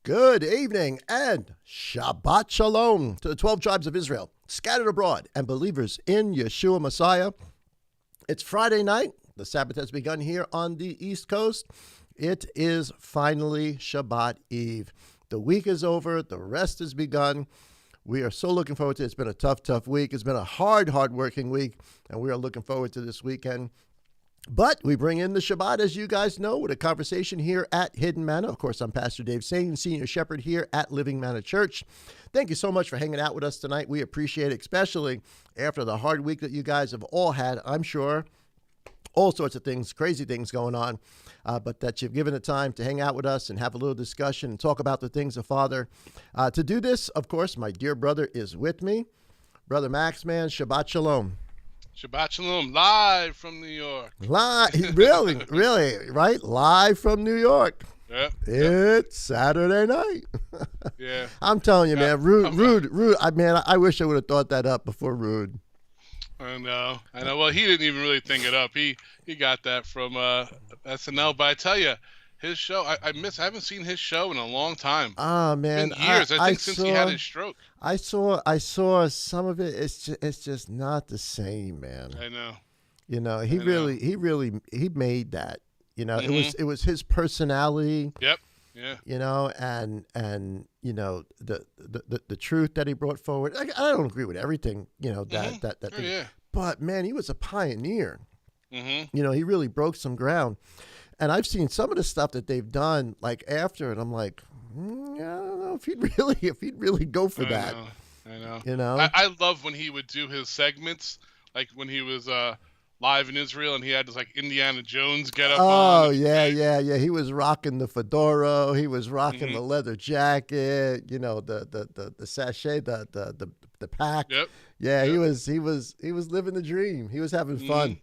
Good evening and Shabbat Shalom to the 12 tribes of Israel, scattered abroad, and believers in Yeshua Messiah. It's Friday night. The Sabbath has begun here on the East Coast. It is finally Shabbat Eve. The week is over. The rest has begun. We are so looking forward to it. It's been a tough week. It's been a hard working week, and we are looking forward to this weekend. But we bring in the Shabbat, as you guys know, with a conversation here at Hidden Manna. Of course, I'm Pastor Dave Sain, Senior Shepherd here at Living Manna Church. Thank you so much for hanging out with us tonight. We appreciate it, especially after the hard week that you guys have all had, I'm sure. All sorts of things, crazy things going on, but that you've given the time to hang out with us and have a little discussion and talk about the things of Father. To do this, of course, my dear brother is with me. Brother Max, man, Shabbat Shalom. Shabbat Shalom, live from New York. Live, really, right? Live from New York. Yep. It's Saturday night. Yeah. I'm telling you, man, rude. I wish I would have thought that up before rude. I know. Well, he didn't even really think it up. He got that from SNL. But I tell you, his show, I haven't seen his show in a long time. Oh man, it's been years. I think since he had his stroke. I saw some of it. It's just not the same, man. I know. You know, he made that. You know, Mm-hmm. it was his personality. Yep. Yeah. You know, and you know the truth that he brought forward. I don't agree with everything. You know that thing. Yeah. But man, he was a pioneer. Mm-hmm. You know, he really broke some ground. And I've seen some of the stuff that they've done like after, and I'm like, I don't know if he'd really go for that. I know. You know, I love when he would do his segments, like when he was live in Israel and he had this like Indiana Jones get up on. Oh yeah. He was rocking the fedora. He was rocking the leather jacket. You know, the sachet, the pack. Yep. Yeah, yep. He was living the dream. He was having fun.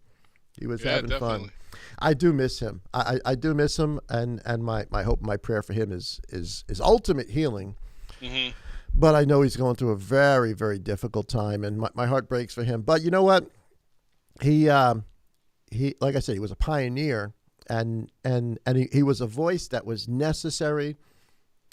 He was having definitely. fun. I do miss him. I do miss him, and my hope, my prayer for him is ultimate healing. Mm-hmm. But I know he's going through a very, very difficult time, and my heart breaks for him. But you know what? He like I said, he was a pioneer, and he was a voice that was necessary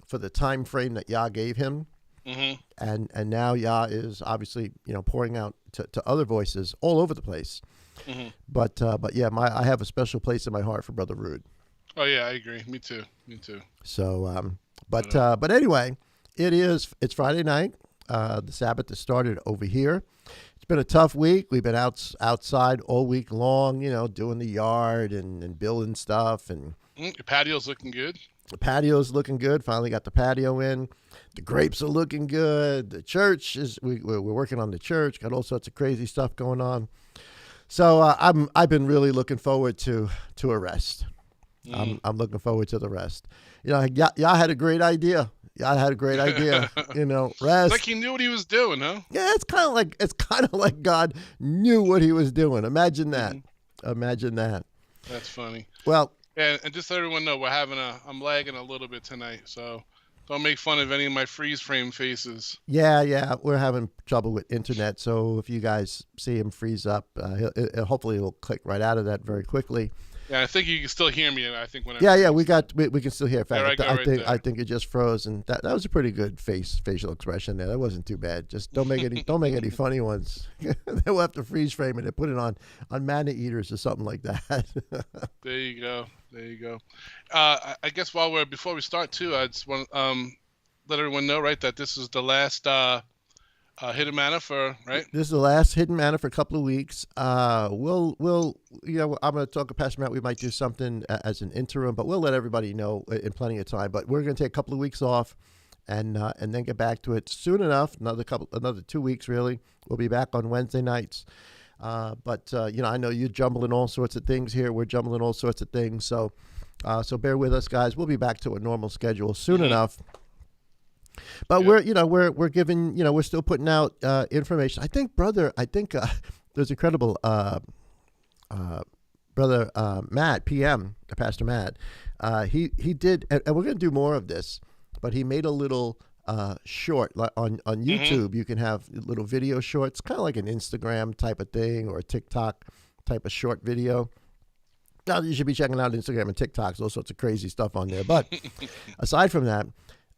for the time frame that Yah gave him. Mm-hmm. And now Yah is obviously, you know, pouring out to other voices all over the place. Mm-hmm. But yeah, I have a special place in my heart for Brother Rude. Oh yeah, I agree. Me too. So, but anyway, it's Friday night. The Sabbath has started over here. It's been a tough week. We've been outside all week long, you know, doing the yard and building stuff. And Your patio's looking good. the patio's looking good. Finally got the patio in. The grapes are looking good. The church we're working on the church. Got all sorts of crazy stuff going on. So I've been really looking forward to a rest. I'm looking forward to the rest. You know, y'all had a great idea. You know, rest. Like he knew what he was doing, huh? Yeah, it's kind of like God knew what he was doing. Imagine that. Mm-hmm. Imagine that. That's funny. Well, and just so everyone know, I'm lagging a little bit tonight, so don't make fun of any of my freeze frame faces. yeah, we're having trouble with internet. So if you guys see him freeze up, hopefully he'll click right out of that very quickly. Yeah, I think you can still hear me. I think when we can still hear. In fact, I think it just froze, and that was a pretty good facial expression there. That wasn't too bad. Just don't make any funny ones. They'll have to freeze frame it and put it on Manna Eaters or something like that. There you go. I guess before we start too, I just want let everyone know, right, that this is the last Hidden Manna right? This is the last Hidden Manna for a couple of weeks. We'll you know, I'm going to talk to Pastor Matt. We might do something as an interim, but we'll let everybody know in plenty of time. But we're going to take a couple of weeks off, and then get back to it soon enough. Another 2 weeks really. We'll be back on Wednesday nights. But you know, I know you're jumbling all sorts of things here. We're jumbling all sorts of things. So bear with us, guys. We'll be back to a normal schedule soon enough. But we're giving, you know, we're still putting out information. I think there's incredible brother Matt, PM, Pastor Matt. He did, and we're going to do more of this. But he made a little short on YouTube. You can have little video shorts, kind of like an Instagram type of thing or a TikTok type of short video. Now you should be checking out Instagram and TikToks, all sorts of crazy stuff on there. But aside from that,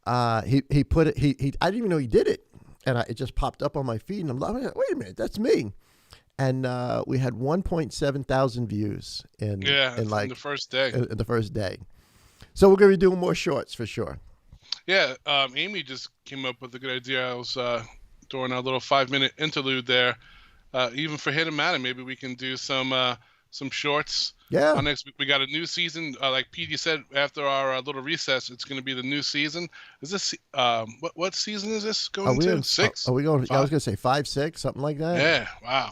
he put it. He I didn't even know he did it, and it just popped up on my feed, and I'm like, wait a minute, that's me. And we had 1.7 thousand views in in the first day. in the first day. So we're gonna be doing more shorts for sure. Yeah, Amy just came up with a good idea. I was during our little 5-minute interlude there. Even for Hidden Matter, maybe we can do some shorts. Yeah. Our next week, we got a new season. Like Petey said, after our little recess, it's going to be the new season. Is this what season is this going to? 6? Are we going? 5? I was gonna say 5, 6, something like that. Yeah. Wow.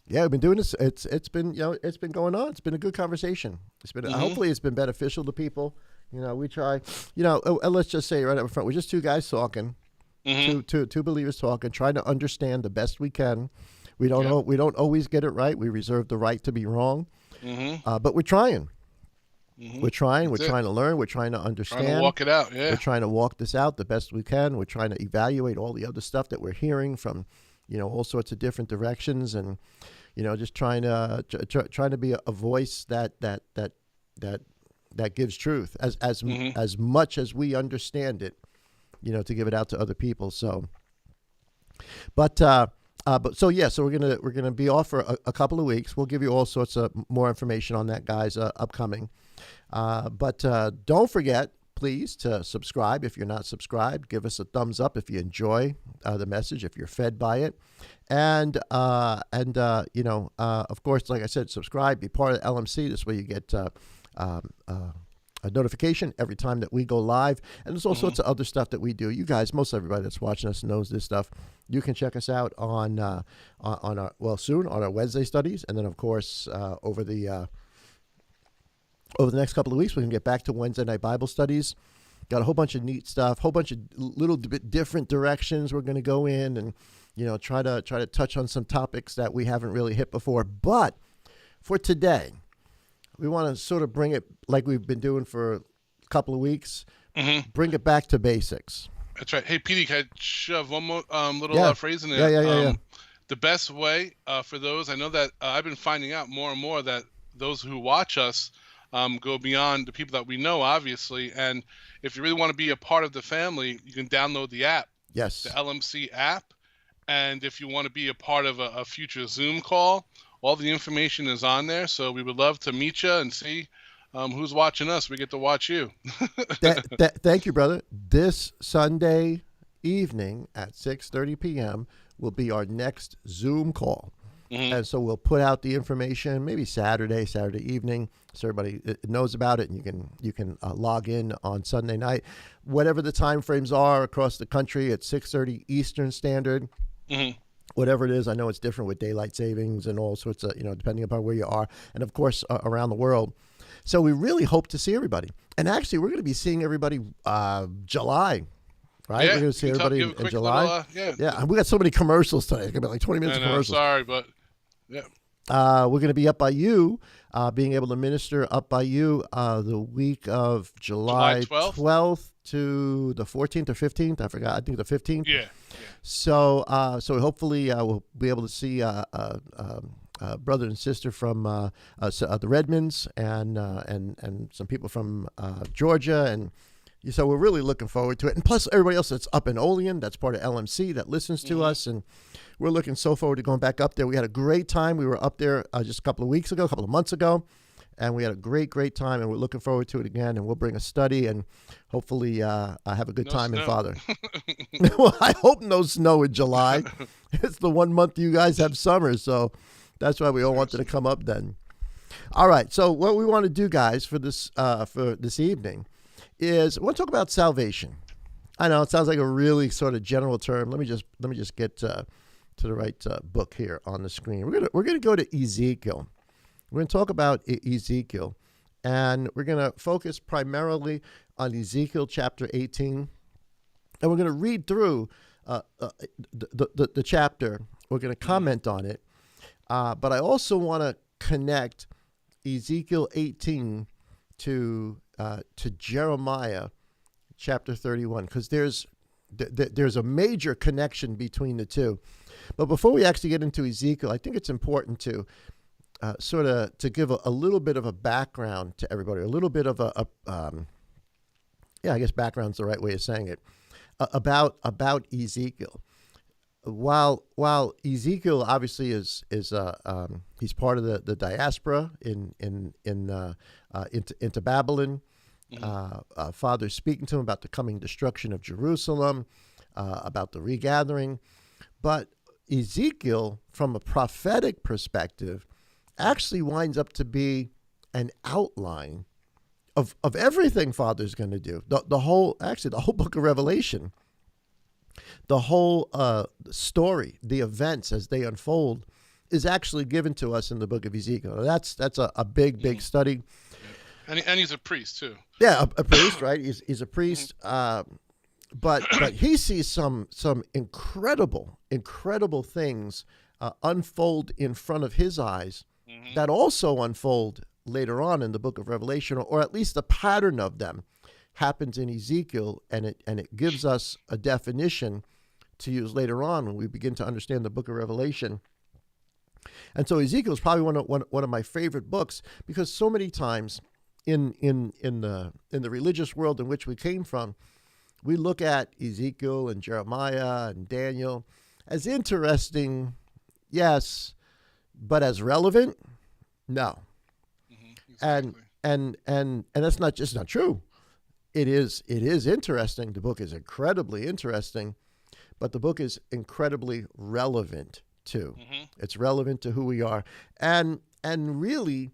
Yeah, we've been doing this. It's been it's been going on. It's been a good conversation. It's been hopefully it's been beneficial to people. We try. Let's just say right up front, we're just two guys talking, two believers talking, trying to understand the best we can. We don't we don't always get it right. We reserve the right to be wrong, but we're trying. We're trying. We're trying to learn. We're trying to understand. Trying to walk it out. Yeah. We're trying to walk this out the best we can. We're trying to evaluate all the other stuff that we're hearing from, all sorts of different directions, and just trying to be a voice that gives truth as much as we understand it, to give it out to other people. So, so we're gonna be off for a couple of weeks. We'll give you all sorts of more information on that, guys, upcoming. But don't forget, please, to subscribe if you're not subscribed. Give us a thumbs up if you enjoy the message, if you're fed by it, and of course, like I said, subscribe, be part of LMC. This way you get a notification every time that we go live, and there's all sorts of other stuff that we do. You guys, most everybody that's watching us knows this stuff. You can check us out on our soon on our Wednesday studies, and then of course over the next couple of weeks we can get back to Wednesday night Bible studies. Got a whole bunch of neat stuff, whole bunch of little bit different directions we're going to go in, and try to touch on some topics that we haven't really hit before. But for today, we want to sort of bring it like we've been doing for a couple of weeks. Bring it back to basics. That's right. Hey, Petey, can I shove one more little phrase in there? Yeah. The best way for those, I know that I've been finding out more and more that those who watch us go beyond the people that we know, obviously. And if you really want to be a part of the family, you can download the app. Yes. The LMC app. And if you want to be a part of a future Zoom call, all the information is on there. So we would love to meet you and see who's watching us. We get to watch you. Thank you, brother. This Sunday evening at 6:30 p.m. will be our next Zoom call. And so we'll put out the information maybe Saturday evening, so everybody knows about it, and you can log in on Sunday night, whatever the time frames are across the country at 6:30 Eastern Standard. Whatever it is, I know it's different with daylight savings and all sorts of, depending upon where you are, and of course around the world. So we really hope to see everybody, and actually we're going to be seeing everybody July. Right, yeah, we're going to see everybody in July. Yeah, we got so many commercials today. It's going to be like 20 minutes of commercials. Sorry, but yeah. We're going to be up by you, being able to minister up by you the week of July 12th to the 14th or 15th. I forgot. I think the 15th. Yeah. So hopefully we'll be able to see brother and sister from the Redmonds and some people from Georgia, and so we're really looking forward to it. And plus everybody else that's up in Olean, that's part of LMC, that listens to us, and we're looking so forward to going back up there. We had a great time. We were up there just a couple of months ago, and we had a great time, and we're looking forward to it again. And we'll bring a study and hopefully have a good time in Father. Well, I hope no snow in July. It's the 1 month you guys have summer, so that's why we all wanted to come up then. All right, so what we want to do, guys, for this evening is we want to talk about salvation. I know it sounds like a really sort of general term. Let me just get to the right book here on the screen. We're gonna go to Ezekiel. We're gonna talk about Ezekiel, and we're gonna focus primarily on Ezekiel chapter 18, and we're gonna read through the chapter. We're gonna comment on it, but I also want to connect Ezekiel 18 to Jeremiah chapter 31, because there's a major connection between the two. But before we actually get into Ezekiel, I think it's important to sort of to give a little bit of a background to everybody, a little bit of a yeah, I guess background's the right way of saying it, about Ezekiel. While Ezekiel obviously is he's part of the diaspora into Babylon. Father speaking to him about the coming destruction of Jerusalem, about the regathering, but Ezekiel, from a prophetic perspective, actually winds up to be an outline of everything Father's going to do. The whole book of Revelation, the whole story, the events as they unfold, is actually given to us in the book of Ezekiel. That's a big study. And he's a priest too. Yeah, a priest, right? He's a priest. But he sees some incredible things unfold in front of his eyes that also unfold later on in the book of Revelation, or at least a pattern of them happens in Ezekiel, and it gives us a definition to use later on when we begin to understand the book of Revelation. And so Ezekiel is probably one of my favorite books, because so many times in the religious world in which we came from, we look at Ezekiel and Jeremiah and Daniel as interesting, yes, but as relevant, no. Exactly. And that's not just not true. It is interesting. The book is incredibly interesting, but the book is incredibly relevant too. It's relevant to who we are, and really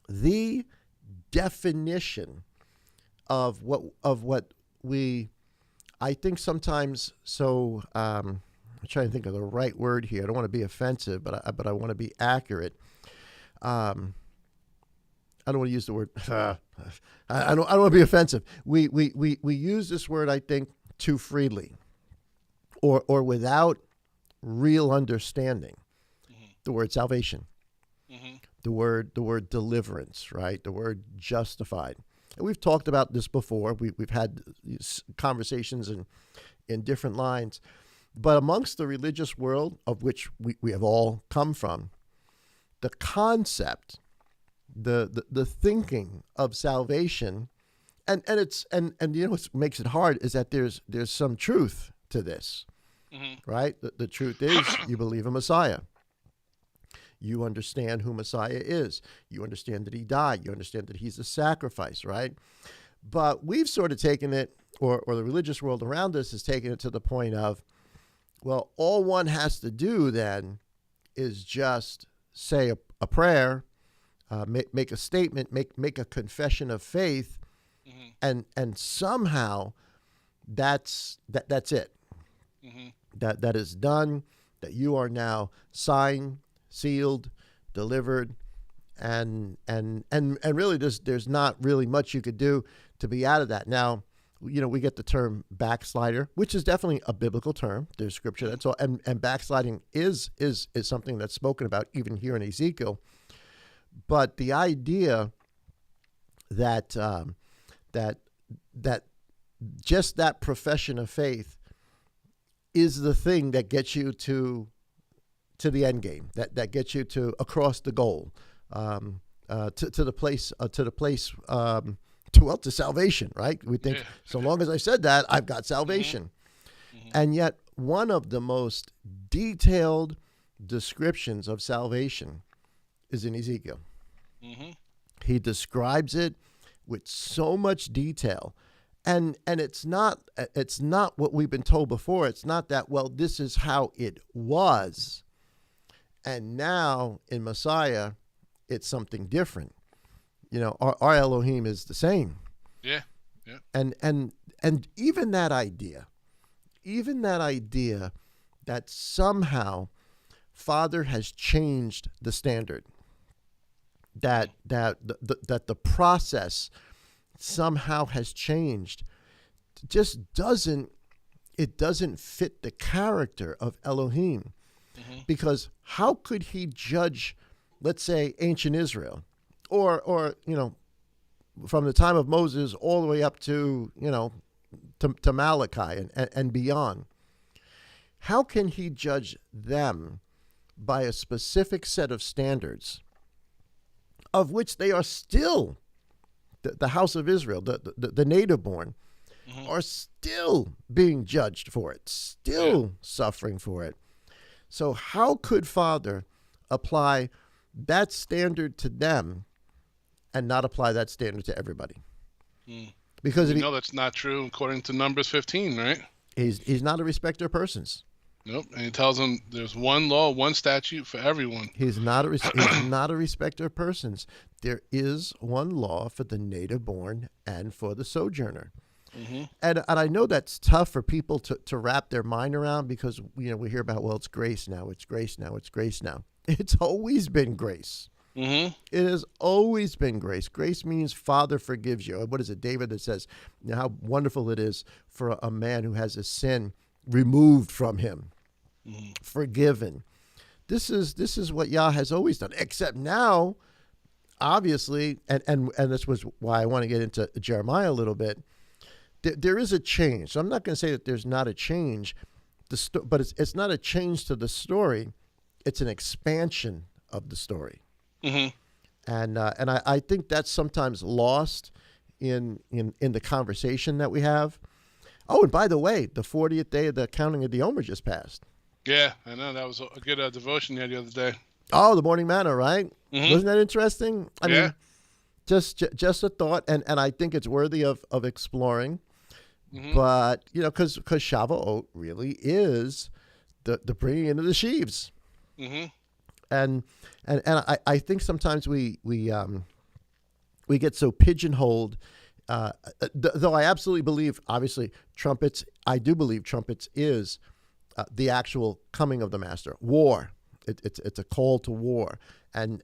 the definition of what we, I think sometimes, so I'm trying to think of the right word here. I don't want to be offensive, but I want to be accurate. I don't want to use the word. I don't want to be offensive. We use this word, I think, too freely, or without real understanding. The word salvation, the word deliverance, right? The word justified. And we've talked about this before. We've had conversations in different lines, but amongst the religious world of which we have all come from, the concept, the thinking of salvation, and you know what makes it hard is that there's some truth to this, right? The truth is, you believe a Messiah. You understand who Messiah is. You understand that he died. You understand that he's a sacrifice, right? But we've sort of taken it, or the religious world around us has taken it to the point of, well, all one has to do then is just say a prayer, make a statement, make a confession of faith, and somehow that's it. That is done. That you are now signed, sealed, delivered, and really there's not really much you could do to be out of that. Now, you know, we get the term backslider, which is definitely a biblical term. There's scripture that's all, and backsliding is something that's spoken about even here in Ezekiel. But the idea that that just that profession of faith is the thing that gets you to the end game, that gets you to across the goal, to the place to salvation, right? We think, so long as I said that, I've got salvation. And yet one of the most detailed descriptions of salvation is in Ezekiel. He describes it with so much detail. And it's not what we've been told before. It's not that, well, this is how it was, and now in Messiah, it's something different. You know, our Elohim is the same. Yeah. And even that idea that somehow Father has changed the standard, that the process somehow has changed, just doesn't fit the character of Elohim. Because how could he judge, let's say, ancient Israel, or you know, from the time of Moses all the way up to, you know, to Malachi and beyond? How can he judge them by a specific set of standards of which they are still the house of Israel, the native born, are still being judged for it, still suffering for it. So how could Father apply that standard to them and not apply that standard to everybody? Because we know that's not true according to Numbers 15, right? He's not a respecter of persons. Nope. And he tells them there's one law, one statute for everyone. He's not a respecter of persons. There is one law for the native born and for the sojourner. And I know that's tough for people to wrap their mind around, because we hear about, well, it's grace now, it's grace now, it's grace now. It's always been grace. It has always been grace. Grace means Father forgives you. What is it, David, that says how wonderful it is for a man who has a sin removed from him, forgiven. This is what Yah has always done, except now, obviously, and this was why I want to get into Jeremiah a little bit. There is a change. So I'm not going to say that there's not a change, but it's not a change to the story. It's an expansion of the story. And I think that's sometimes lost in the conversation that we have. Oh, and by the way, the 40th day of the counting of the Omer just passed. Yeah, I know. That was a good devotion you had the other day. Oh, the morning manna, right? Wasn't that interesting? I mean, just a thought, and I think it's worthy of exploring. But, because Shavuot really is the bringing in of the sheaves. And I think sometimes we get so pigeonholed. Though I absolutely believe, obviously, trumpets. I do believe trumpets is the actual coming of the Master. War. It's a call to war. And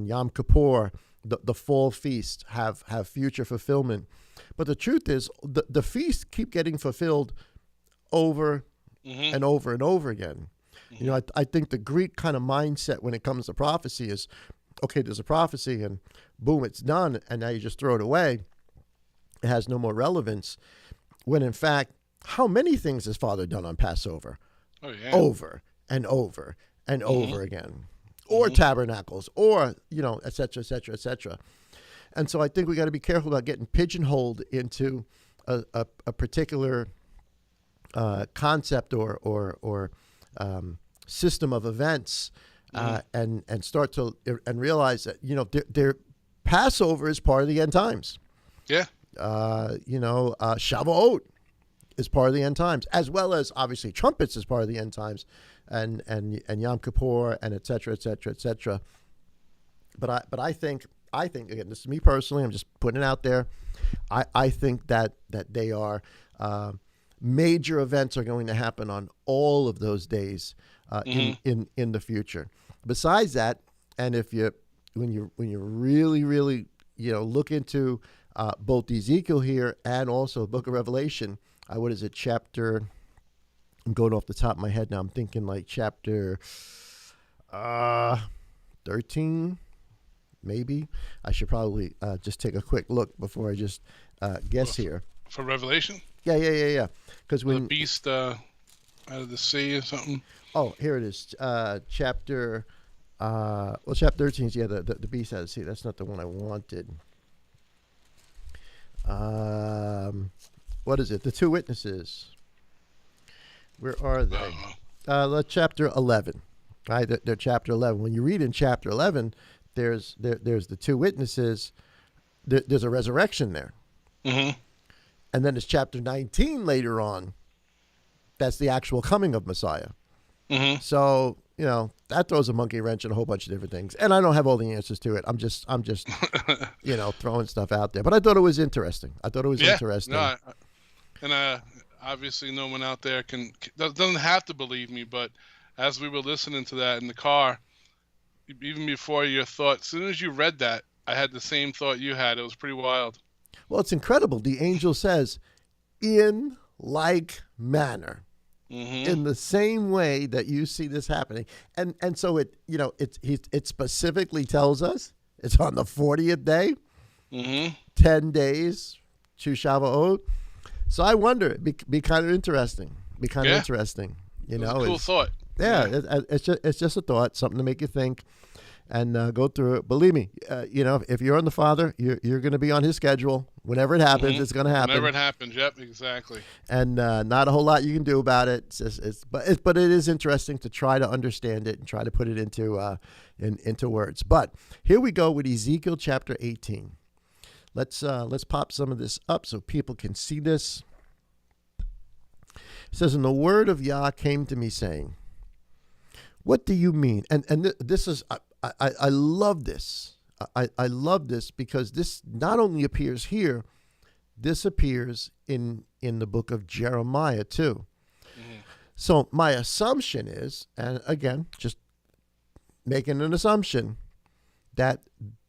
Yom Kippur, the fall feast, have future fulfillment. But the truth is, the feasts keep getting fulfilled over and over and over again. I think the Greek kind of mindset when it comes to prophecy is, okay, there's a prophecy and boom, it's done, and now you just throw it away. It has no more relevance. When in fact, how many things has Father done on Passover? Oh, yeah. Over and over and over again. Or tabernacles, or, et cetera, et cetera, et cetera. And so I think we got to be careful about getting pigeonholed into a particular concept or system of events, and start to and realize that their Passover is part of the end times. Yeah. Shavuot is part of the end times, as well as obviously trumpets is part of the end times, and Yom Kippur and et cetera, et cetera, et cetera. But I think again, this is me personally, I'm just putting it out there. I think that they are major events are going to happen on all of those days in the future. Besides that, and when you really look into both Ezekiel here and also the Book of Revelation, what is it, chapter? I'm going off the top of my head now. I'm thinking like chapter 13. Maybe I should probably just take a quick look before I just guess here. For Revelation? Yeah. Because when the beast out of the sea or something. Oh, here it is. Chapter 13 is the beast out of the sea. That's not the one I wanted. What is it? The two witnesses. Where are they? Chapter 11. Right, they're chapter 11. When you read in chapter 11. There's the two witnesses. There's a resurrection there, and then there's chapter 19 later on. That's the actual coming of Messiah. So that throws a monkey wrench in a whole bunch of different things, and I don't have all the answers to it. I'm just throwing stuff out there. But I thought it was interesting. Interesting. No, and obviously no one out there doesn't have to believe me, but as we were listening to that in the car. Even before your thought, as soon as you read that, I had the same thought you had. It was pretty wild. Well, it's incredible. The angel says, in like manner, in the same way that you see this happening. And so it specifically tells us it's on the 40th day, 10 days to Shavuot. So I wonder, it'd be kind of interesting. Interesting. It was a cool thought. Yeah, it's just a thought, something to make you think. and go through it. Believe me, if you're on the Father, you're going to be on His schedule. Whenever it happens, it's going to happen. Whenever it happens, yep, exactly. And not a whole lot you can do about it. But it is interesting to try to understand it and try to put it into words. But here we go with Ezekiel chapter 18. Let's pop some of this up so people can see this. It says, "And the word of Yah came to me, saying, what do you mean?" And this is I love this. I love this because this not only appears here, this appears in the book of Jeremiah too. Mm-hmm. So my assumption is, and again, just making an assumption, that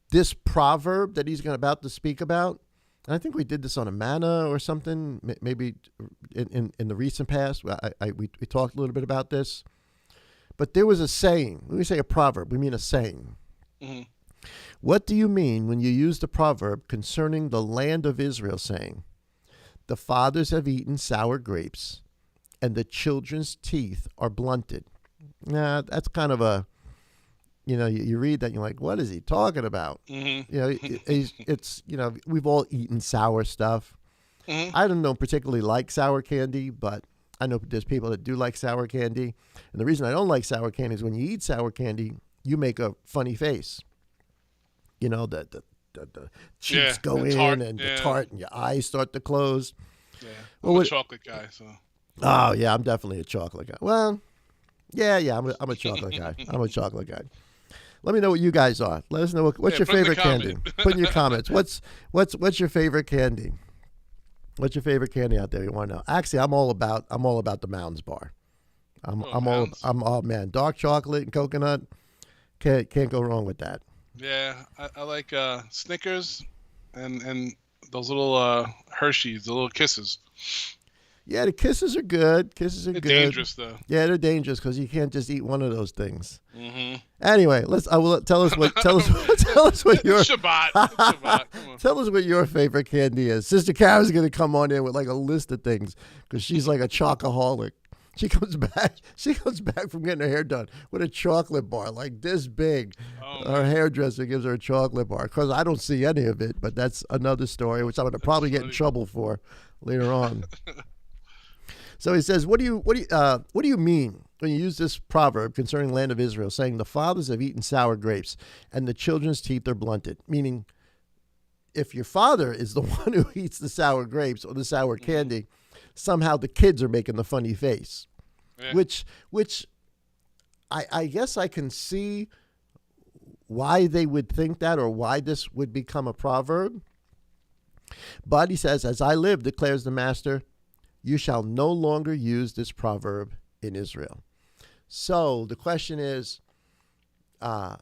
this proverb that he's about to speak about, and I think we did this on a manna or something, maybe in the recent past. We talked a little bit about this. But there was a saying. When we say a proverb, we mean a saying. Mm-hmm. What do you mean when you use the proverb concerning the land of Israel, saying, the fathers have eaten sour grapes, and the children's teeth are blunted? Nah, that's kind of a, you read that and you're like, what is he talking about? Mm-hmm. It's we've all eaten sour stuff. Mm-hmm. I don't particularly like sour candy, but I know there's people that do like sour candy. And the reason I don't like sour candy is when you eat sour candy, you make a funny face. The cheeks go in tart, and the tart and your eyes start to close. Yeah, I'm a chocolate guy, so. Oh, yeah, I'm definitely a chocolate guy. Well, yeah, I'm a chocolate guy. I'm a chocolate guy. Let me know what you guys are. Let us know what's your favorite candy. Put in your comments. What's your favorite candy? What's your favorite candy out there? You want to know? Actually, I'm all about the Mounds bar. Man, dark chocolate and coconut. Can't go wrong with that. Yeah, I like Snickers and those little Hershey's, the little Kisses. Yeah, the Kisses are good. They're good. Dangerous though. Yeah, they're dangerous because you can't just eat one of those things. Mm-hmm. Anyway, tell us what your Shabbat. Tell us what your favorite candy is. Sister Kara's gonna come on in with like a list of things because she's like a chocoholic. She comes back from getting her hair done with a chocolate bar like this big. Her hairdresser gives her a chocolate bar because I don't see any of it, but that's another story which I'm gonna probably get in trouble for later on. So he says, what do you mean when you use this proverb concerning the land of Israel, saying the fathers have eaten sour grapes and the children's teeth are blunted? Meaning, if your father is the one who eats the sour grapes or the sour candy, somehow the kids are making the funny face, which I guess I can see why they would think that or why this would become a proverb. But he says, as I live, declares the master, you shall no longer use this proverb in Israel. So the question is, why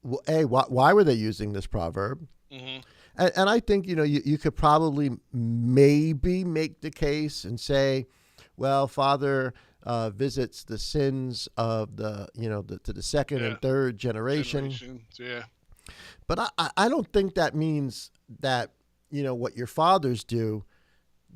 were they using this proverb? Mm-hmm. And I think, you could probably maybe make the case and say, well, Father visits the sins of to the second and third generation. Yeah. But I don't think that means that, what your fathers do,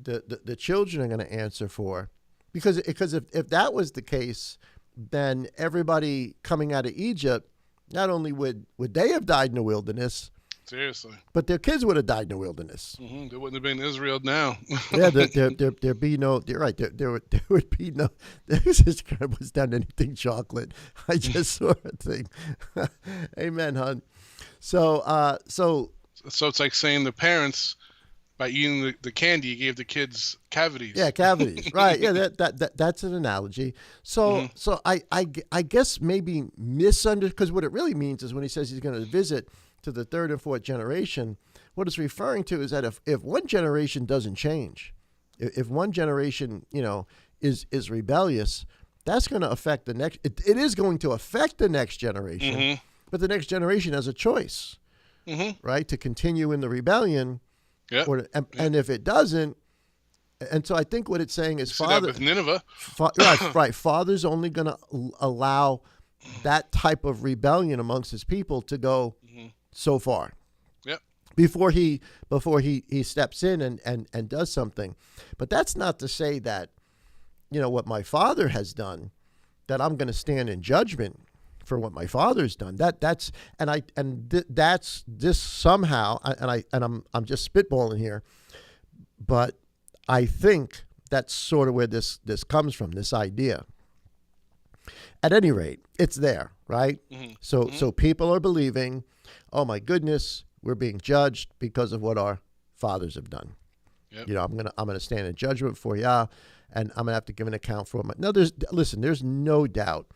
the children are going to answer for, because if that was the case, then everybody coming out of Egypt, not only would they have died in the wilderness, seriously, but their kids would have died in the wilderness. Mm-hmm. There wouldn't have been Israel now. Yeah, there'd be no. You're right. There would be no. This was done anything chocolate. I just saw a thing. Amen, hon. So it's like saying the parents, by eating the candy, you gave the kids cavities. Yeah, cavities. Right. Yeah, that's an analogy. So I guess maybe misunderstood, because what it really means is when he says he's going to visit to the third and fourth generation, what it's referring to is that if one generation doesn't change, if one generation, is rebellious, that's going to affect the next. It is going to affect the next generation, mm-hmm. but the next generation has a choice, mm-hmm. right, to continue in the rebellion. Yep. And if it doesn't, and so I think what it's saying is, with Nineveh, right, Father's only going to allow that type of rebellion amongst his people to go mm-hmm. so far. Yep. Before he steps in and does something. But that's not to say that, what my father has done, that I'm going to stand in judgment for what my father's done. That's that's this somehow, I'm just spitballing here, but I think that's sort of where this comes from, this idea. At any rate, it's there, right? Mm-hmm. So people are believing, oh my goodness, we're being judged because of what our fathers have done. Yep. You know, I'm gonna stand in judgment for Yah, and I'm gonna have to give an account for my. No, there's no doubt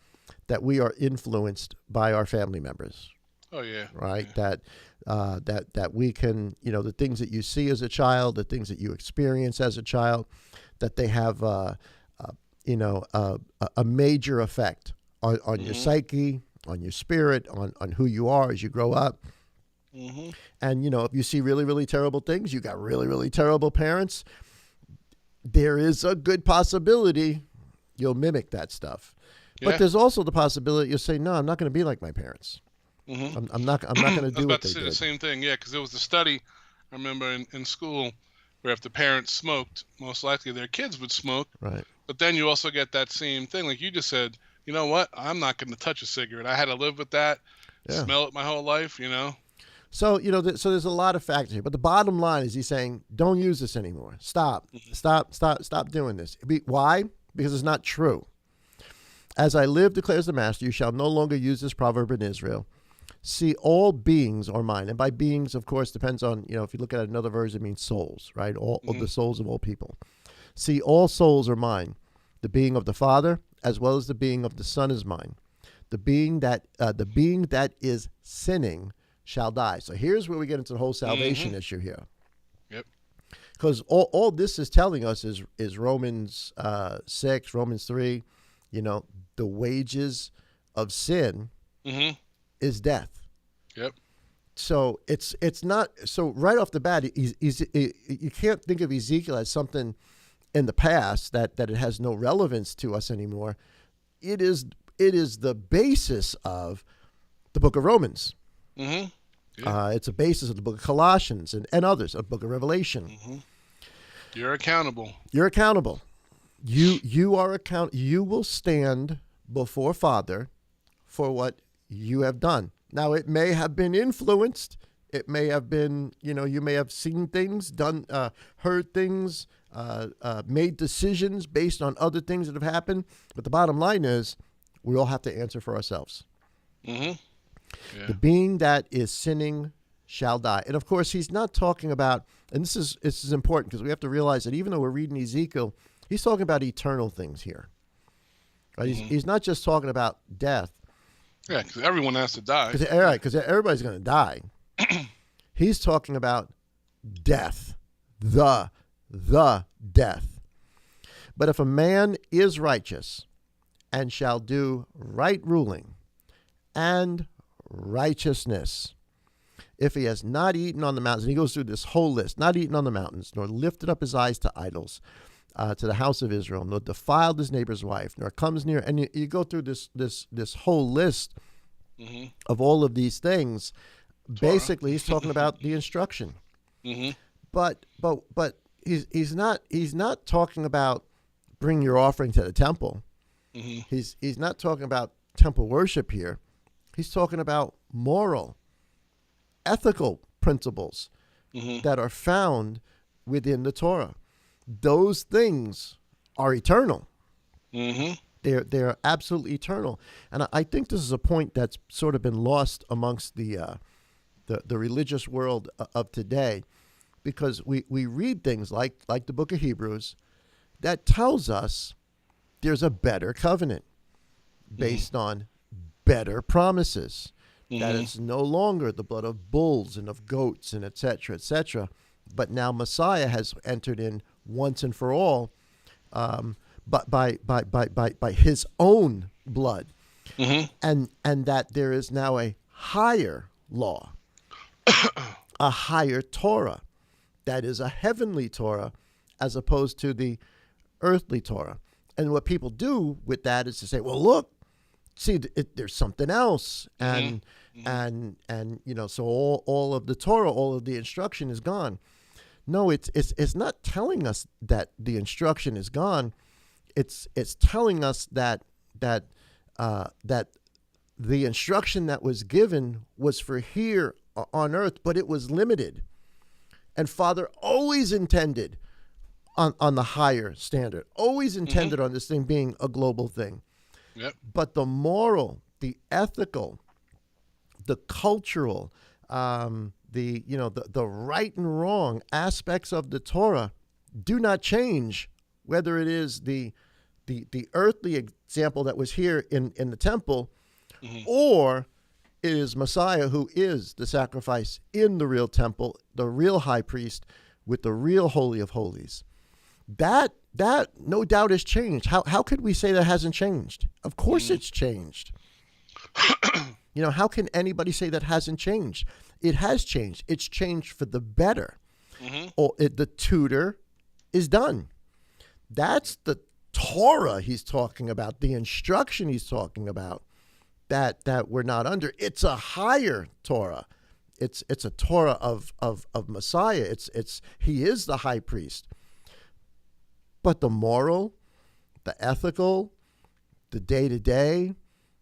that we are influenced by our family members. Oh yeah. Right. Yeah. That we can, you know, the things that you see as a child, the things that you experience as a child, that they have, you know, a major effect on your psyche, on your spirit, on who you are as you grow up. Mm-hmm. And, you know, if you see really, really terrible things, you got really, really terrible parents, there is a good possibility you'll mimic that stuff. Yeah. But there's also the possibility you'll say, no, I'm not going to be like my parents. Mm-hmm. I'm not going to do I was what about they to say did. the same thing. Yeah, because there was a study I remember in school where if the parents smoked, most likely their kids would smoke. Right. But then you also get that same thing, like you just said. You know what? I'm not going to touch a cigarette. I had to live with that, smell it my whole life. You know. So, you know, so there's a lot of factors here. But the bottom line is he's saying, don't use this anymore. Stop doing this. Why? Because it's not true. As I live, declares the Master, you shall no longer use this proverb in Israel. See, all beings are mine. And by beings, of course, depends on, you know, if you look at another verse, it means souls, right? All of the souls of all people. See, all souls are mine. The being of the Father, as well as the being of the Son is mine. The being that is sinning shall die. So here's where we get into the whole salvation issue here. Yep. Because all this is telling us is Romans 6, Romans 3, you know, the wages of sin is death. Yep. So it's not, so right off the bat, you can't think of Ezekiel as something in the past that it has no relevance to us anymore. It is the basis of the book of Romans. Mm-hmm. Yeah. It's a basis of the book of Colossians and others, a book of Revelation. Mm-hmm. You're accountable. You're accountable. You are you will stand before Father for what you have done. Now, it may have been influenced. It may have been, you know, you may have seen things, done, heard things, made decisions based on other things that have happened. But the bottom line is, we all have to answer for ourselves. Mm-hmm. Yeah. The being that is sinning shall die. And of course, he's not talking about, and this is important because we have to realize that even though we're reading Ezekiel, he's talking about eternal things here. Right? He's not just talking about death. Yeah, because everyone has to die. Because everybody's going to die. He's talking about death, the death. But if a man is righteous and shall do right ruling and righteousness, if he has not eaten on the mountains, and he goes through this whole list, not eaten on the mountains, nor lifted up his eyes to idols, to the house of Israel, nor defiled his neighbor's wife, nor comes near, and you go through this whole list of all of these things. Torah. Basically, he's talking about the instruction. But he's not talking about bring your offering to the temple. He's not talking about temple worship here. He's talking about moral, ethical principles that are found within the Torah. Those things are eternal. They're absolutely eternal. And I think this is a point that's sort of been lost amongst the religious world of today, because we read things like the book of Hebrews that tells us there's a better covenant based on better promises. That it's no longer the blood of bulls and of goats and et cetera, but now Messiah has entered in once and for all, but by his own blood, and that there is now a higher law, a higher Torah, that is a heavenly Torah, as opposed to the earthly Torah. And what people do with that is to say, well, look, see, there's something else, and you know, so all of the Torah, all of the instruction is gone. No, it's not telling us that the instruction is gone. It's telling us that the instruction that was given was for here on earth, but it was limited. And Father always intended on the higher standard, always intended on this thing being a global thing. Yep. But the moral, the ethical, the cultural, the right and wrong aspects of the Torah do not change, whether it is the earthly example that was here in the temple, or it is Messiah who is the sacrifice in the real temple, the real high priest with the real Holy of Holies. That no doubt has changed. How could we say that hasn't changed? Of course it's changed. How can anybody say that hasn't changed? It has changed. It's changed for the better. The tutor is done. That's the Torah he's talking about, the instruction he's talking about that we're not under. It's a higher Torah. It's a Torah of Messiah. He is the high priest. But the moral, the ethical, the day-to-day,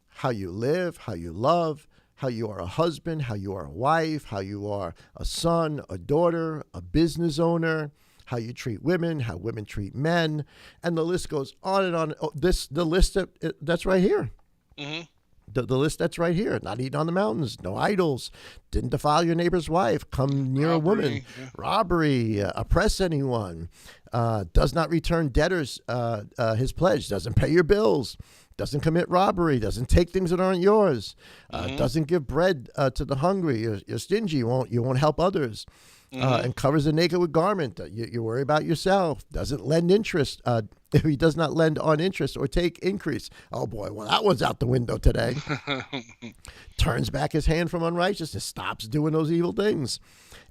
how you live, how you love, how you are a husband, how you are a wife, how you are a son, a daughter, a business owner, how you treat women, how women treat men, and the list goes on and on. The list that's right here. The list that's right here. Not eating on the mountains, no idols, didn't defile your neighbor's wife, come near a woman, robbery, oppress anyone, does not return debtors his pledge, doesn't pay your bills, doesn't commit robbery, doesn't take things that aren't yours, doesn't give bread to the hungry, you're stingy, you won't help others, and covers the naked with garment, you worry about yourself, doesn't lend interest, if he does not lend on interest or take increase. Oh boy, well that one's out the window today. Turns back his hand from unrighteousness, stops doing those evil things,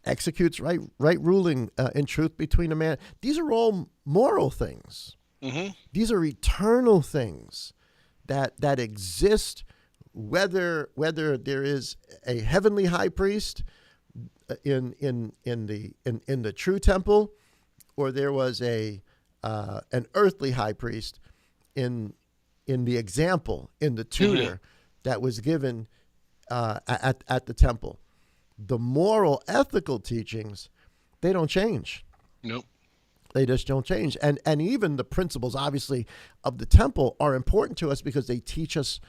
executes right ruling in truth between a man. These are all moral things. These are eternal things that exist, whether there is a heavenly high priest in the true temple, or there was an earthly high priest in the example, in the tutor that was given at the temple. The moral, ethical teachings, they don't change. Nope. They just don't change. And even the principles, obviously, of the temple are important to us because they teach us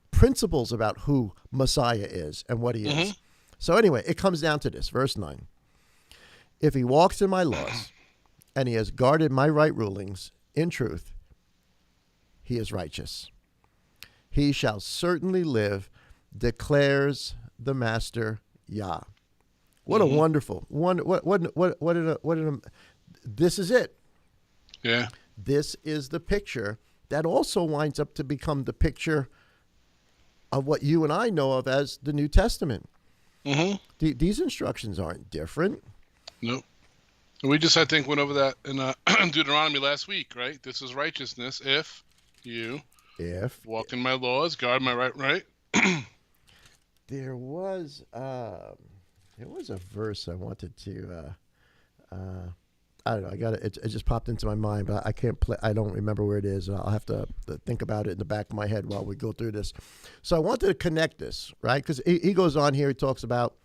principles about who Messiah is and what he is. So anyway, it comes down to this, verse 9. If he walks in my laws and he has guarded my right rulings in truth, he is righteous. He shall certainly live, declares the Master Yah. What a wonderful one! This is it. Yeah. This is the picture that also winds up to become the picture of what you and I know of as the New Testament. These instructions aren't different. Nope. We just, I think, went over that in Deuteronomy last week, right? This is righteousness if you walk in my laws, guard my right. There was a verse I wanted to. I don't know. I got it. It just popped into my mind, but I can't play. I don't remember where it is. I'll have to think about it in the back of my head while we go through this. So I wanted to connect this, right? Because he goes on here. He talks about,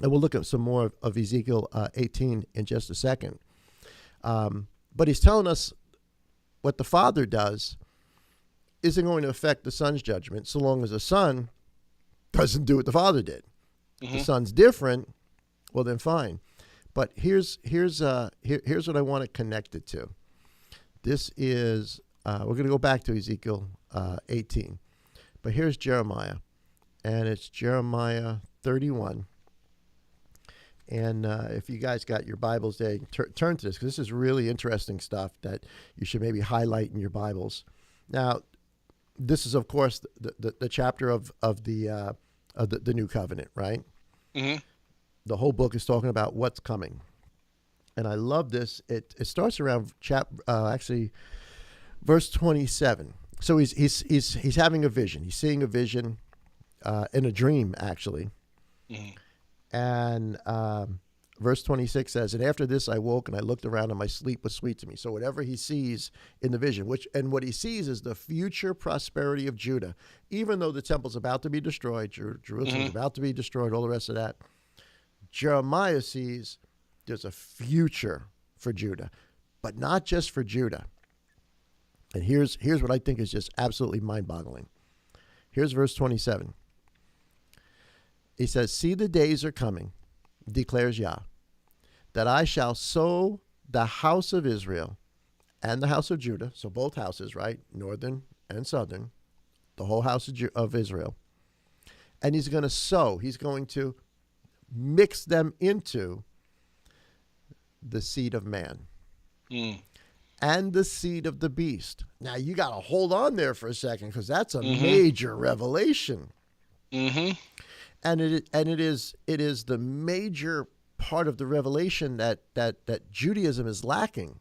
and we'll look at some more of Ezekiel 18 in just a second. But he's telling us what the Father does isn't going to affect the Son's judgment, so long as the Son doesn't do what the Father did. If the Son's different, well then fine. But here's what I want to connect it to. This is we're going to go back to Ezekiel 18, but here's Jeremiah, and it's Jeremiah 31. And if you guys got your Bibles there, turn to this because this is really interesting stuff that you should maybe highlight in your Bibles. Now, this is of course the chapter of the New Covenant, right? The whole book is talking about what's coming. And I love this. It starts around verse 27. So he's having a vision. He's seeing a vision in a dream, actually. And verse 26 says, and after this I woke and I looked around and my sleep was sweet to me. So whatever he sees in the vision, what he sees is the future prosperity of Judah. Even though the temple's about to be destroyed, Jerusalem's about to be destroyed, all the rest of that, Jeremiah sees there's a future for Judah, but not just for Judah. And here's what I think is just absolutely mind-boggling. Here's verse 27. He says, see, the days are coming, declares Yah, that I shall sow the house of Israel and the house of Judah, so both houses, right, northern and southern, the whole house of Israel. And he's going to mix them into the seed of man and the seed of the beast. Now, you got to hold on there for a second, because that's a major revelation. And it is the major part of the revelation that Judaism is lacking,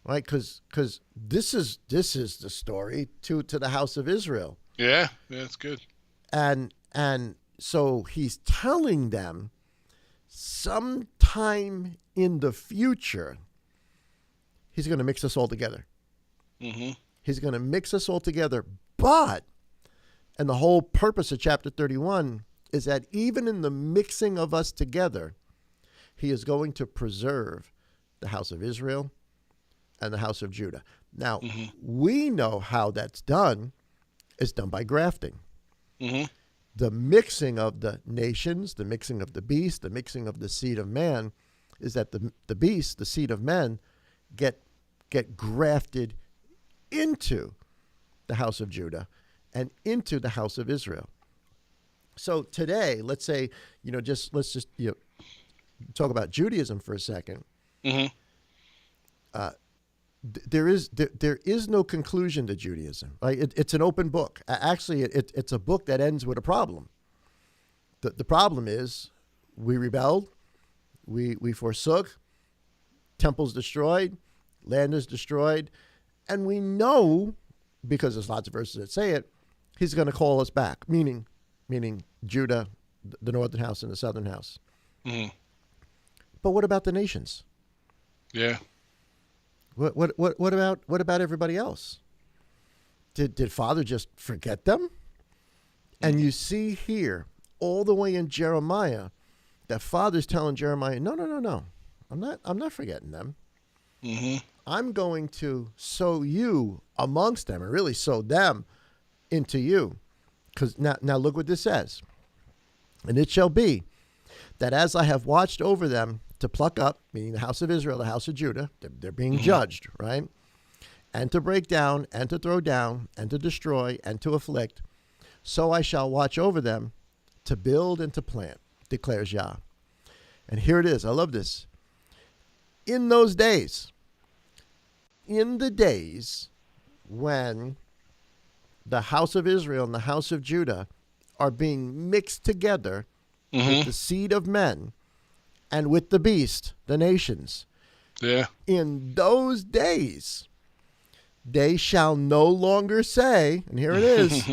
right? Because this is the story to the house of Israel. Yeah, that's good. And so he's telling them sometime in the future, he's going to mix us all together. He's going to mix us all together. And the whole purpose of chapter 31 is that even in the mixing of us together, he is going to preserve the house of Israel and the house of Judah. Now, we know how that's done. It's done by grafting. The mixing of the nations, the mixing of the beast, the mixing of the seed of man, is that the beast, the seed of men, get grafted into the house of Judah and into the house of Israel. So today, let's say, let's just talk about Judaism for a second. There is no conclusion to Judaism. Right? It's an open book. Actually, it's a book that ends with a problem. The problem is we rebelled, we forsook, temples destroyed, land is destroyed, and we know, because there's lots of verses that say it, he's going to call us back, meaning Judah, the northern house and the southern house. But what about the nations? Yeah. What about everybody else? Did Father just forget them? And you see here, all the way in Jeremiah, that Father's telling Jeremiah, no. I'm not forgetting them. I'm going to sow you amongst them, and really sow them into you. Because now look what this says. And it shall be that as I have watched over them to pluck up, meaning the house of Israel, the house of Judah, they're being judged, right? And to break down, and to throw down, and to destroy, and to afflict, so I shall watch over them to build and to plant, declares Yah. And here it is. I love this. In those days, in the days when the house of Israel and the house of Judah are being mixed together with the seed of men and with the beast, the nations. Yeah. In those days, they shall no longer say, and here it is,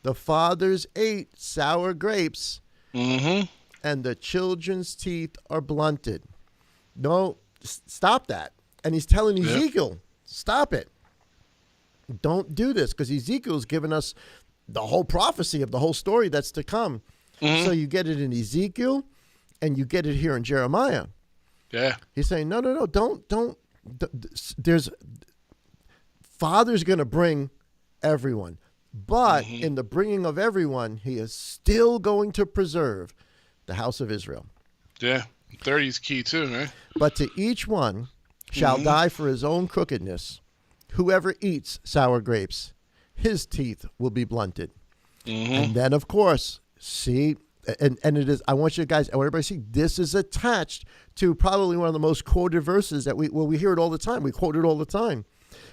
the fathers ate sour grapes, and the children's teeth are blunted. No, stop that. And he's telling Ezekiel, stop it. Don't do this, because Ezekiel's given us the whole prophecy of the whole story that's to come. So you get it in Ezekiel, and you get it here in Jeremiah. Yeah. He's saying, no, don't. There's Father's going to bring everyone, but in the bringing of everyone, he is still going to preserve the house of Israel. Yeah. 30 is key too, right? But to each one shall die for his own crookedness. Whoever eats sour grapes, his teeth will be blunted. And then, of course, see, and it is, I want everybody to see, this is attached to probably one of the most quoted verses that we hear it all the time. We quote it all the time.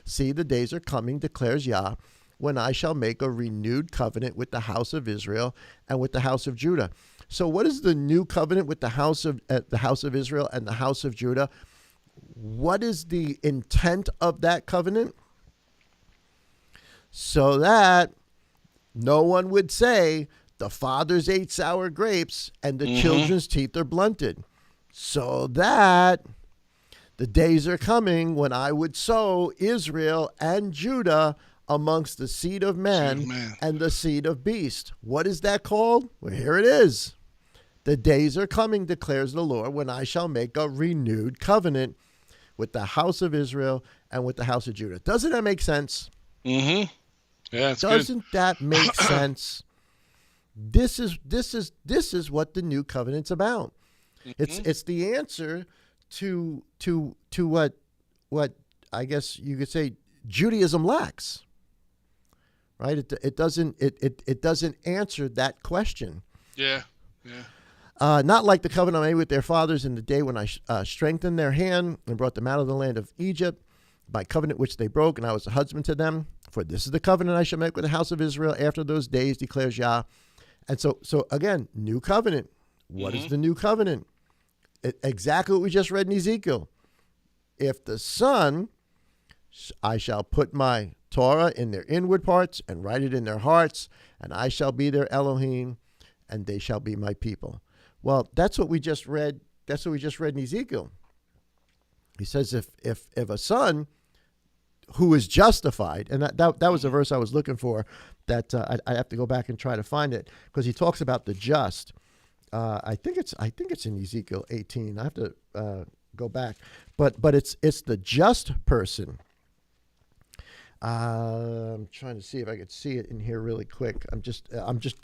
See, the days are coming, declares Yah, when I shall make a renewed covenant with the house of Israel and with the house of Judah. So what is the new covenant with the house of Israel and the house of Judah? What is the intent of that covenant? So that no one would say The fathers ate sour grapes, and the Mm-hmm. children's teeth are blunted, so that the days are coming when I would sow Israel and Judah amongst the seed of Seed man of man. and the seed of beast. What is that called? Well, here it is. The days are coming, declares the Lord, when I shall make a renewed covenant with the house of Israel and with the house of Judah. Doesn't that make sense? Mm-hmm. Yeah, it's good. Doesn't that make sense? This is what the new covenant's about. It's the answer to what I guess you could say Judaism lacks. Right? It doesn't answer that question. Yeah. Yeah. Not like the covenant I made with their fathers in the day when I strengthened their hand and brought them out of the land of Egypt, my covenant which they broke, and I was a husband to them. For this is the covenant I shall make with the house of Israel after those days, declares Yah. And so again, new covenant. What is the new covenant? Exactly what we just read in Ezekiel. If the Son, I shall put my Torah in their inward parts and write it in their hearts, and I shall be their Elohim, and they shall be my people. Well, that's what we just read. That's what we just read in Ezekiel. He says, if a son who is justified, and that was a verse I was looking for, that I have to go back and try to find it, because he talks about the just. I think it's in Ezekiel 18. I have to go back, but it's the just person. I'm trying to see if I could see it in here really quick. I'm just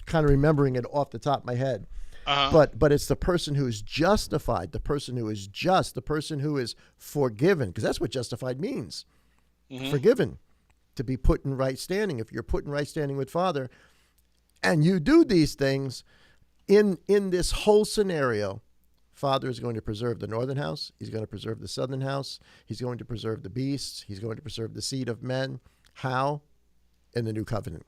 kind of remembering it off the top of my head. But it's the person who is justified, the person who is just, the person who is forgiven, because that's what justified means. Forgiven, to be put in right standing. If you're put in right standing with Father, and you do these things in this whole scenario, Father is going to preserve the northern house. He's going to preserve the southern house. He's going to preserve the beasts. He's going to preserve the seed of men. How? In the new covenant.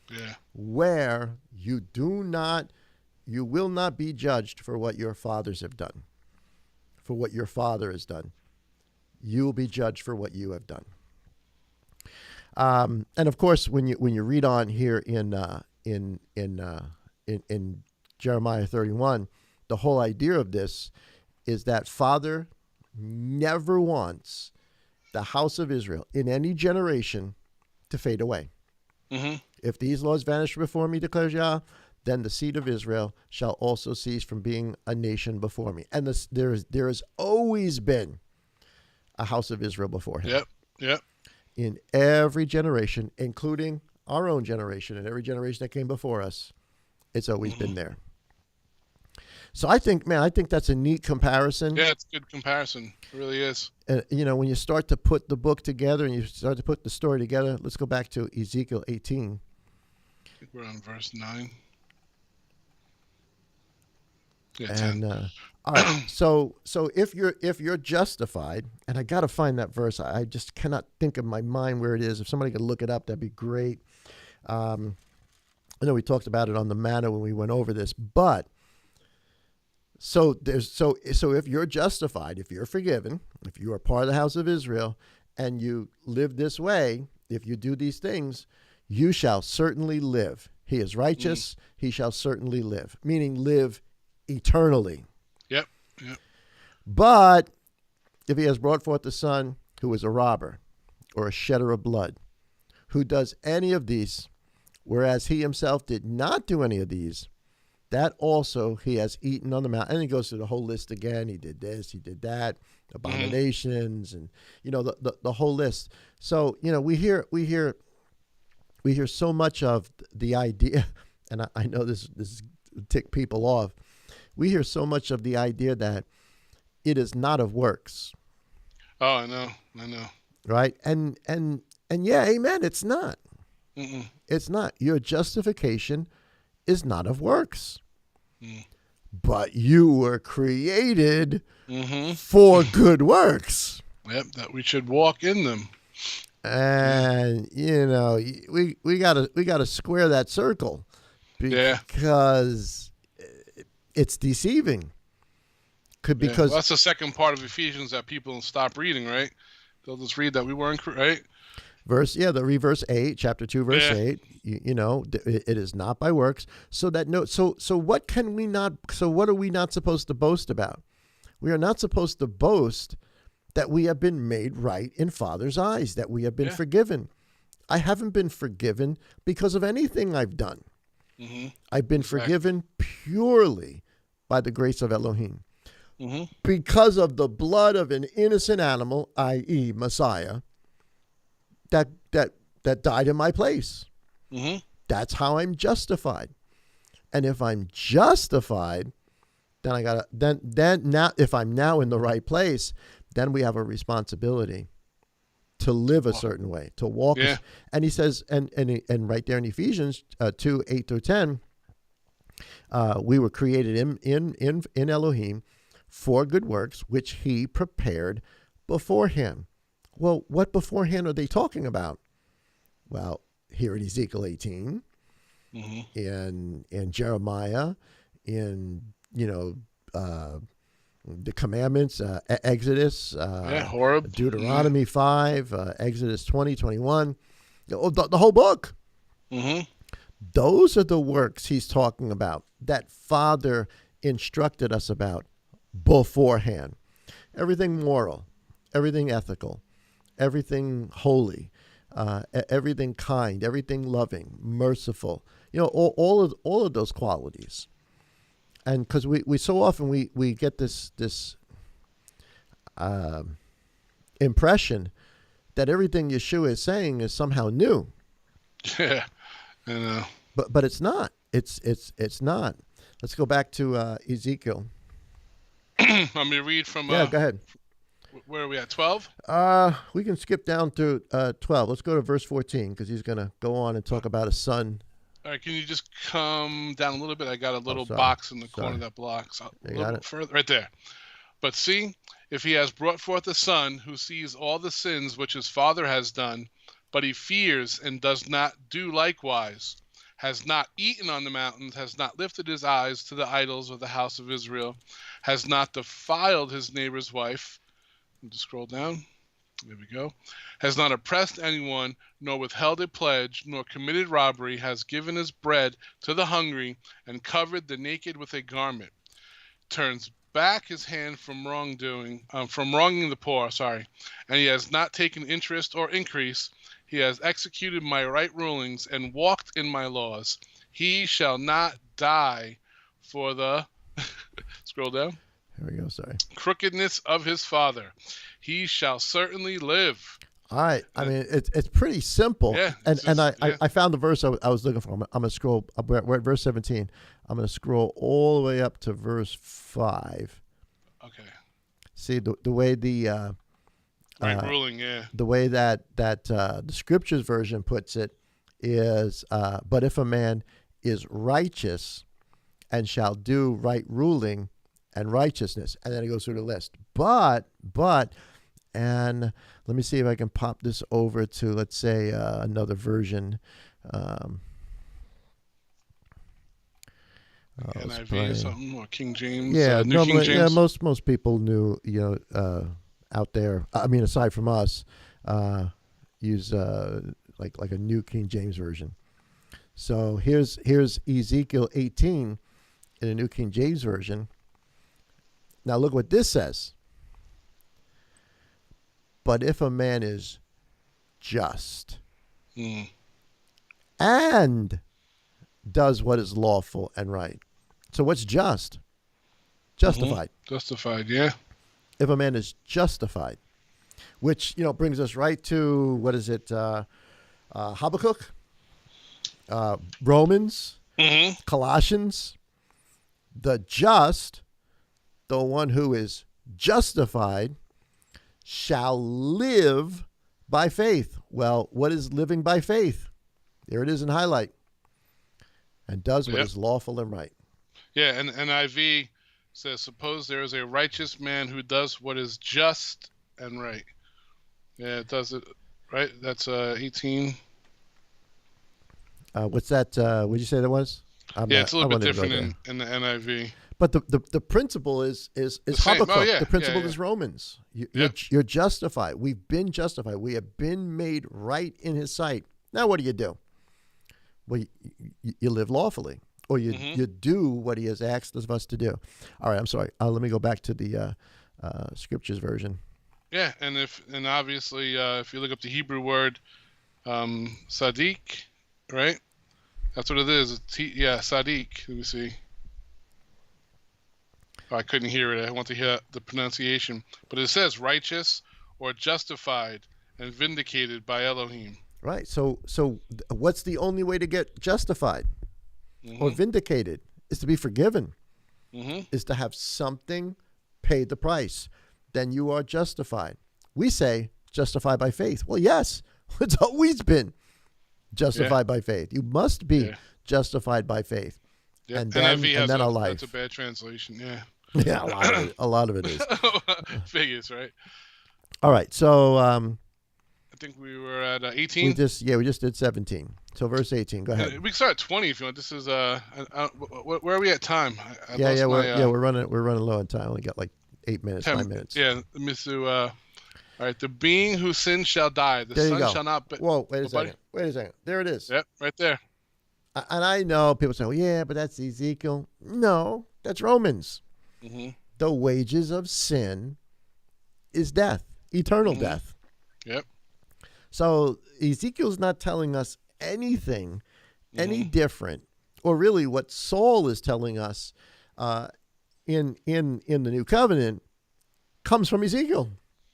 Yeah. Where you will not be judged for what your fathers have done, for what your father has done. You will be judged for what you have done. And of course, when you read on here in Jeremiah 31, the whole idea of this is that Father never wants the house of Israel in any generation to fade away. If these laws vanish before me, declares Yah, then the seed of Israel shall also cease from being a nation before me. And there has always been a house of Israel before him. Yep. In every generation, including our own generation and every generation that came before us, it's always been there. So I think that's a neat comparison. Yeah, it's a good comparison. It really is. When you start to put the book together and you start to put the story together, let's go back to Ezekiel 18. I think we're on verse 9. Yeah, And 10. all right, so if you're justified, and I got to find that verse. I just cannot think of my mind where it is. If somebody could look it up, that'd be great. I know we talked about it on the manna when we went over this, but so if you're justified, if you're forgiven, if you are part of the house of Israel, and you live this way, if you do these things, you shall certainly live. He is righteous; he shall certainly live, meaning live eternally. Yep. But if he has brought forth a son who is a robber or a shedder of blood, who does any of these, whereas he himself did not do any of these, that also he has eaten on the mountain. And he goes through the whole list again. He did this, he did that, abominations, and the whole list. So we hear so much of the idea, and I know this tick people off. We hear so much of the idea that it is not of works. Oh, I know. Right? And yeah, amen, it's not. It's not. Your justification is not of works. But you were created for good works. Yep, that we should walk in them. And we gotta square that circle, because it's deceiving. Because that's the second part of Ephesians that people stop reading, right? They'll just read that we weren't right. The reverse 8, chapter 2, verse Yeah. 8. It is not by works. So what are we not supposed to boast about? We are not supposed to boast that we have been made right in Father's eyes, that we have been Yeah. forgiven. I haven't been forgiven because of anything I've done. Mm-hmm. I've been Exactly. forgiven purely by the grace of Elohim. Mm-hmm. Because of the blood of an innocent animal, i.e. Messiah, that died in my place. Mm-hmm. That's how I'm justified. And if I'm justified, then now if I'm now in the right place, then we have a responsibility to live a certain way, to walk. Yeah. And he says, and right there in Ephesians 2, 8 through 10, we were created in Elohim for good works, which he prepared beforehand. Well, what beforehand are they talking about? Well, here in Ezekiel 18, Mm-hmm. in Jeremiah, in the commandments, Exodus, Horeb. Deuteronomy 5, Exodus 20, 21, the whole book. Mm-hmm. Those are the works he's talking about that Father instructed us about beforehand. Everything moral, everything ethical, everything holy, everything kind, everything loving, merciful. All of those qualities. And because we so often we get this impression that everything Yeshua is saying is somehow new. Yeah. I know. But it's not. It's not. Let's go back to Ezekiel. Let me read from. Go ahead. Where are we at? 12. We can skip down to 12. Let's go to verse 14 because he's going to go on and talk about a son. All right. Can you just come down a little bit? I got a little sorry. box in the corner that blocks. A You little got bit it? further, right there. But see, if he has brought forth a son who sees all the sins which his father has done, but he fears and does not do likewise, has not eaten on the mountains, has not lifted his eyes to the idols of the house of Israel, has not defiled his neighbor's wife. Just scroll down. There we go. Has not oppressed anyone, nor withheld a pledge, nor committed robbery, has given his bread to the hungry, and covered the naked with a garment, turns back his hand from wrongdoing, from wronging the poor, and he has not taken interest or increase. He has executed my right rulings and walked in my laws. He shall not die for the scroll down. Here we go. Sorry. Crookedness of his father. He shall certainly live. All right. I mean, it's pretty simple. Yeah, I found the verse I was looking for. I'm going to scroll. We're at verse 17. I'm going to scroll all the way up to verse 5. Okay. See the way the Right ruling, yeah. the way that the Scriptures version puts it is, but if a man is righteous and shall do right ruling and righteousness, and then it goes through the list. But, and let me see if I can pop this over to, let's say, another version. NIV or something, or King James. Yeah, New King James. Yeah, most people knew, out there. I mean, aside from us, use like a New King James version. So here's Ezekiel 18 in the New King James version. Now look what this says. But if a man is just and does what is lawful and right. So what's just? Justified. Justified, yeah. If a man is justified, which, brings us right to, what is it? Habakkuk, Romans, Colossians. The just, the one who is justified, shall live by faith. Well, what is living by faith? There it is in highlight. And does what is lawful and right. Yeah, and NIV says, suppose there is a righteous man who does what is just and right. Yeah, it does it, right? That's 18. What's that? What did you say that was? It's a little bit different in the NIV. But the principle is same. Habakkuk. Oh, yeah. The principle Yeah. is Romans. Yep. You're justified. We've been justified. We have been made right in His sight. Now, what do? Well, you live lawfully, or you do what He has asked of us to do. All right, I'm sorry. Let me go back to the scriptures version. Yeah, and obviously, if you look up the Hebrew word Sadiq, right? That's what it is. Sadiq. Let me see. Oh, I couldn't hear it. I want to hear the pronunciation. But it says righteous or justified and vindicated by Elohim. Right. So what's the only way to get justified or vindicated? Is to be forgiven. Is to have something paid the price. Then you are justified. We say justified by faith. Well, yes, it's always been justified by faith. You must be justified by faith. Yeah. And then a life. That's a bad translation. Yeah. Yeah, a lot of it is. Figures, right? All right, so I think we were at 18. we just did 17. So verse 18. Go ahead. We can start at 20 if you want. This is where are we at time? We're running low on time. We only got like 8 minutes, 9 minutes. Yeah, let me see. All right, the being who sins shall die. The son shall not. Whoa, wait a second. There it is. Yep, right there. And I know people say, "Well, yeah, but that's Ezekiel." No, that's Romans. The wages of sin is death, eternal death. Yep. So Ezekiel's not telling us anything any different, or really what Saul is telling us in the New Covenant comes from Ezekiel,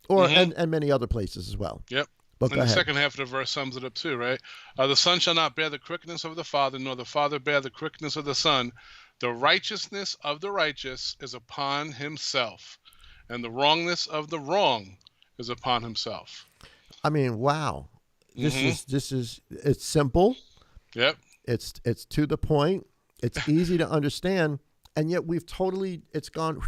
or and many other places as well. Yep. But and the second half of the verse sums it up too, right? The son shall not bear the crookedness of the father, nor the father bear the crookedness of the son. The righteousness of the righteous is upon himself, and the wrongness of the wrong is upon himself. I mean, wow. This is it's simple. Yep. It's to the point. It's easy to understand, and yet it's gone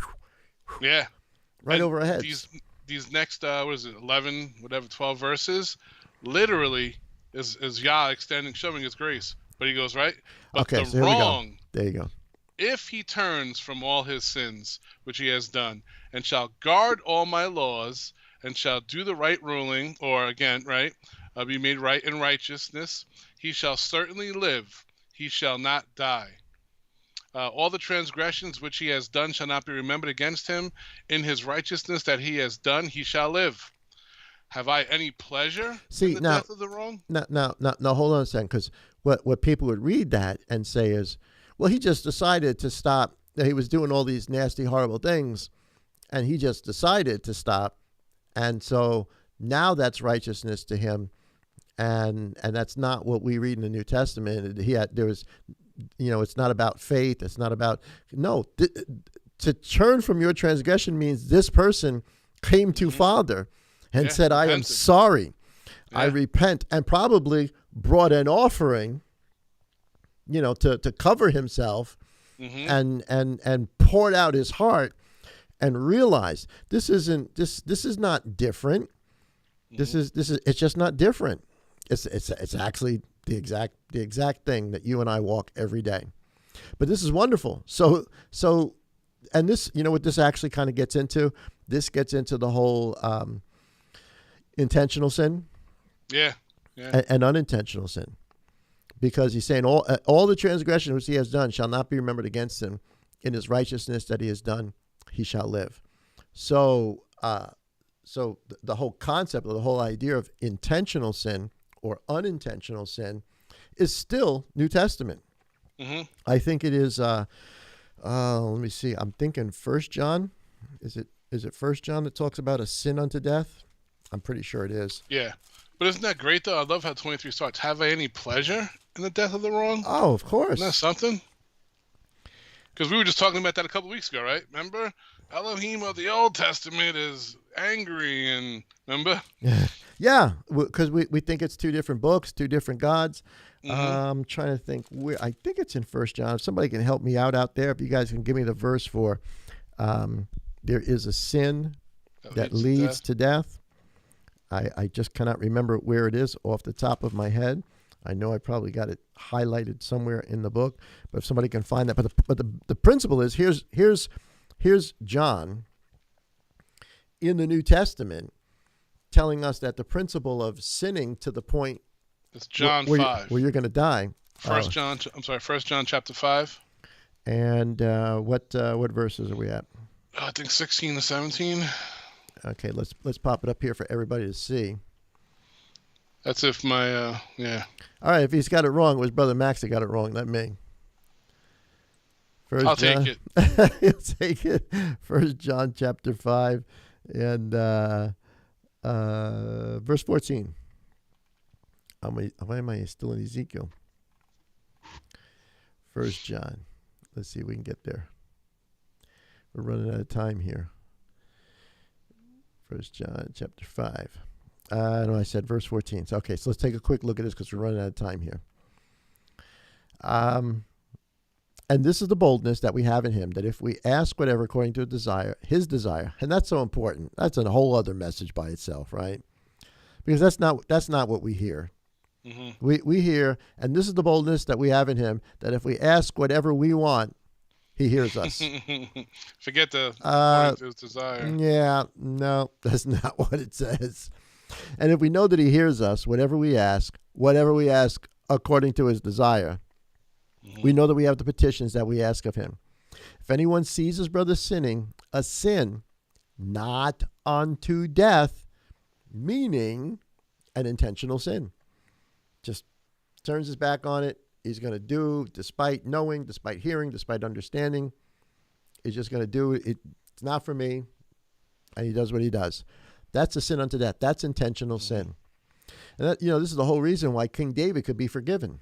right over our heads. These next 12 verses literally is Yah showing his grace. But he goes, right? But okay, so wrong, there you go. If he turns from all his sins which he has done, and shall guard all my laws, and shall do the right ruling, or again, right, be made right in righteousness, he shall certainly live, he shall not die. All the transgressions which he has done shall not be remembered against him. In his righteousness that he has done, he shall live. Have I any pleasure in the death of the wrong? Now, hold on a second, because what people would read that and say is, well, he just decided to stop. He was doing all these nasty, horrible things, and he just decided to stop. And so now that's righteousness to him, and that's not what we read in the New Testament. It's not about faith. It's not about to turn from your transgression means this person came to Father and said, "I am sorry, I repent," and probably brought an offering, to cover himself, and poured out his heart, and realized this is not different. It's just not different. It's actually the exact thing that you and I walk every day. But this is wonderful. So and this, what this actually kind of gets into? This gets into the whole intentional sin, and unintentional sin. Because he's saying all the transgressions which he has done shall not be remembered against him. In his righteousness that he has done, he shall live. So the whole concept, or the whole idea of intentional sin or unintentional sin is still New Testament. I think it is. Let me see. I'm thinking 1 John. Is it 1 John that talks about a sin unto death? I'm pretty sure it is. Yeah. But isn't that great, though? I love how 23 starts. Have I any pleasure in the death of the wrong? Oh, of course. Isn't that something? Because we were just talking about that a couple weeks ago, right? Remember? Elohim of the Old Testament is angry, and remember? Yeah, because we think it's two different books, two different gods. I'm trying to think where. I think it's in 1 John. If somebody can help me out there, if you guys can give me the verse for there is a sin that leads to death. I just cannot remember where it is off the top of my head. I know I probably got it highlighted somewhere in the book, but if somebody can find that. But the principle is here's John in the New Testament telling us that the principle of sinning to the point It's John where 5. you're going to die. First John chapter 5. And what verses are we at? I think 16 to 17. Okay, let's pop it up here for everybody to see. That's if my yeah. All right, if he's got it wrong, it was Brother Max that got it wrong, not me. I'll take it. He'll take it. 1 John chapter 5 and verse 14. Why am I still in Ezekiel? 1 John. Let's see if we can get there. We're running out of time here. 1 John chapter 5. No, I said verse 14. So, okay, so let's take a quick look at this because we're running out of time here. And this is the boldness that we have in him, that if we ask whatever according to his desire, and that's so important. That's a whole other message by itself, right? Because that's not what we hear. Mm-hmm. We hear, and this is the boldness that we have in him, that if we ask whatever we want, he hears us. Forget the according to his desire. Yeah, no, that's not what it says. And if we know that he hears us, whatever we ask according to his desire, we know that we have the petitions that we ask of him. If anyone sees his brother sinning, a sin not unto death, meaning an intentional sin, just turns his back on it, he's going to do, despite knowing, despite hearing, despite understanding, he's just going to do it. It's not for me, and he does what he does. That's a sin unto death. That's intentional sin. And that, this is the whole reason why King David could be forgiven.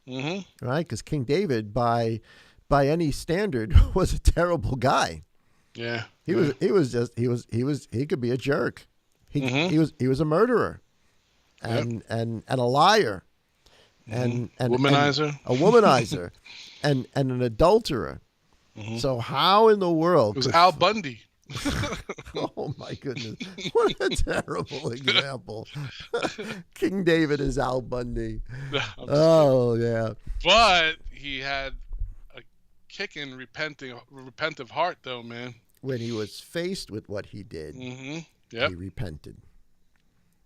Mm-hmm. Right? Because King David, by any standard, was a terrible guy. Yeah. He could be a jerk. He was a murderer and a liar and womanizer. A womanizer and an adulterer. Mm-hmm. So how in the world it was Al Bundy. Oh my goodness. What a terrible example. King David is Al Bundy. Oh yeah. But he had a kicking repentive heart though, man. When he was faced with what he did, he repented.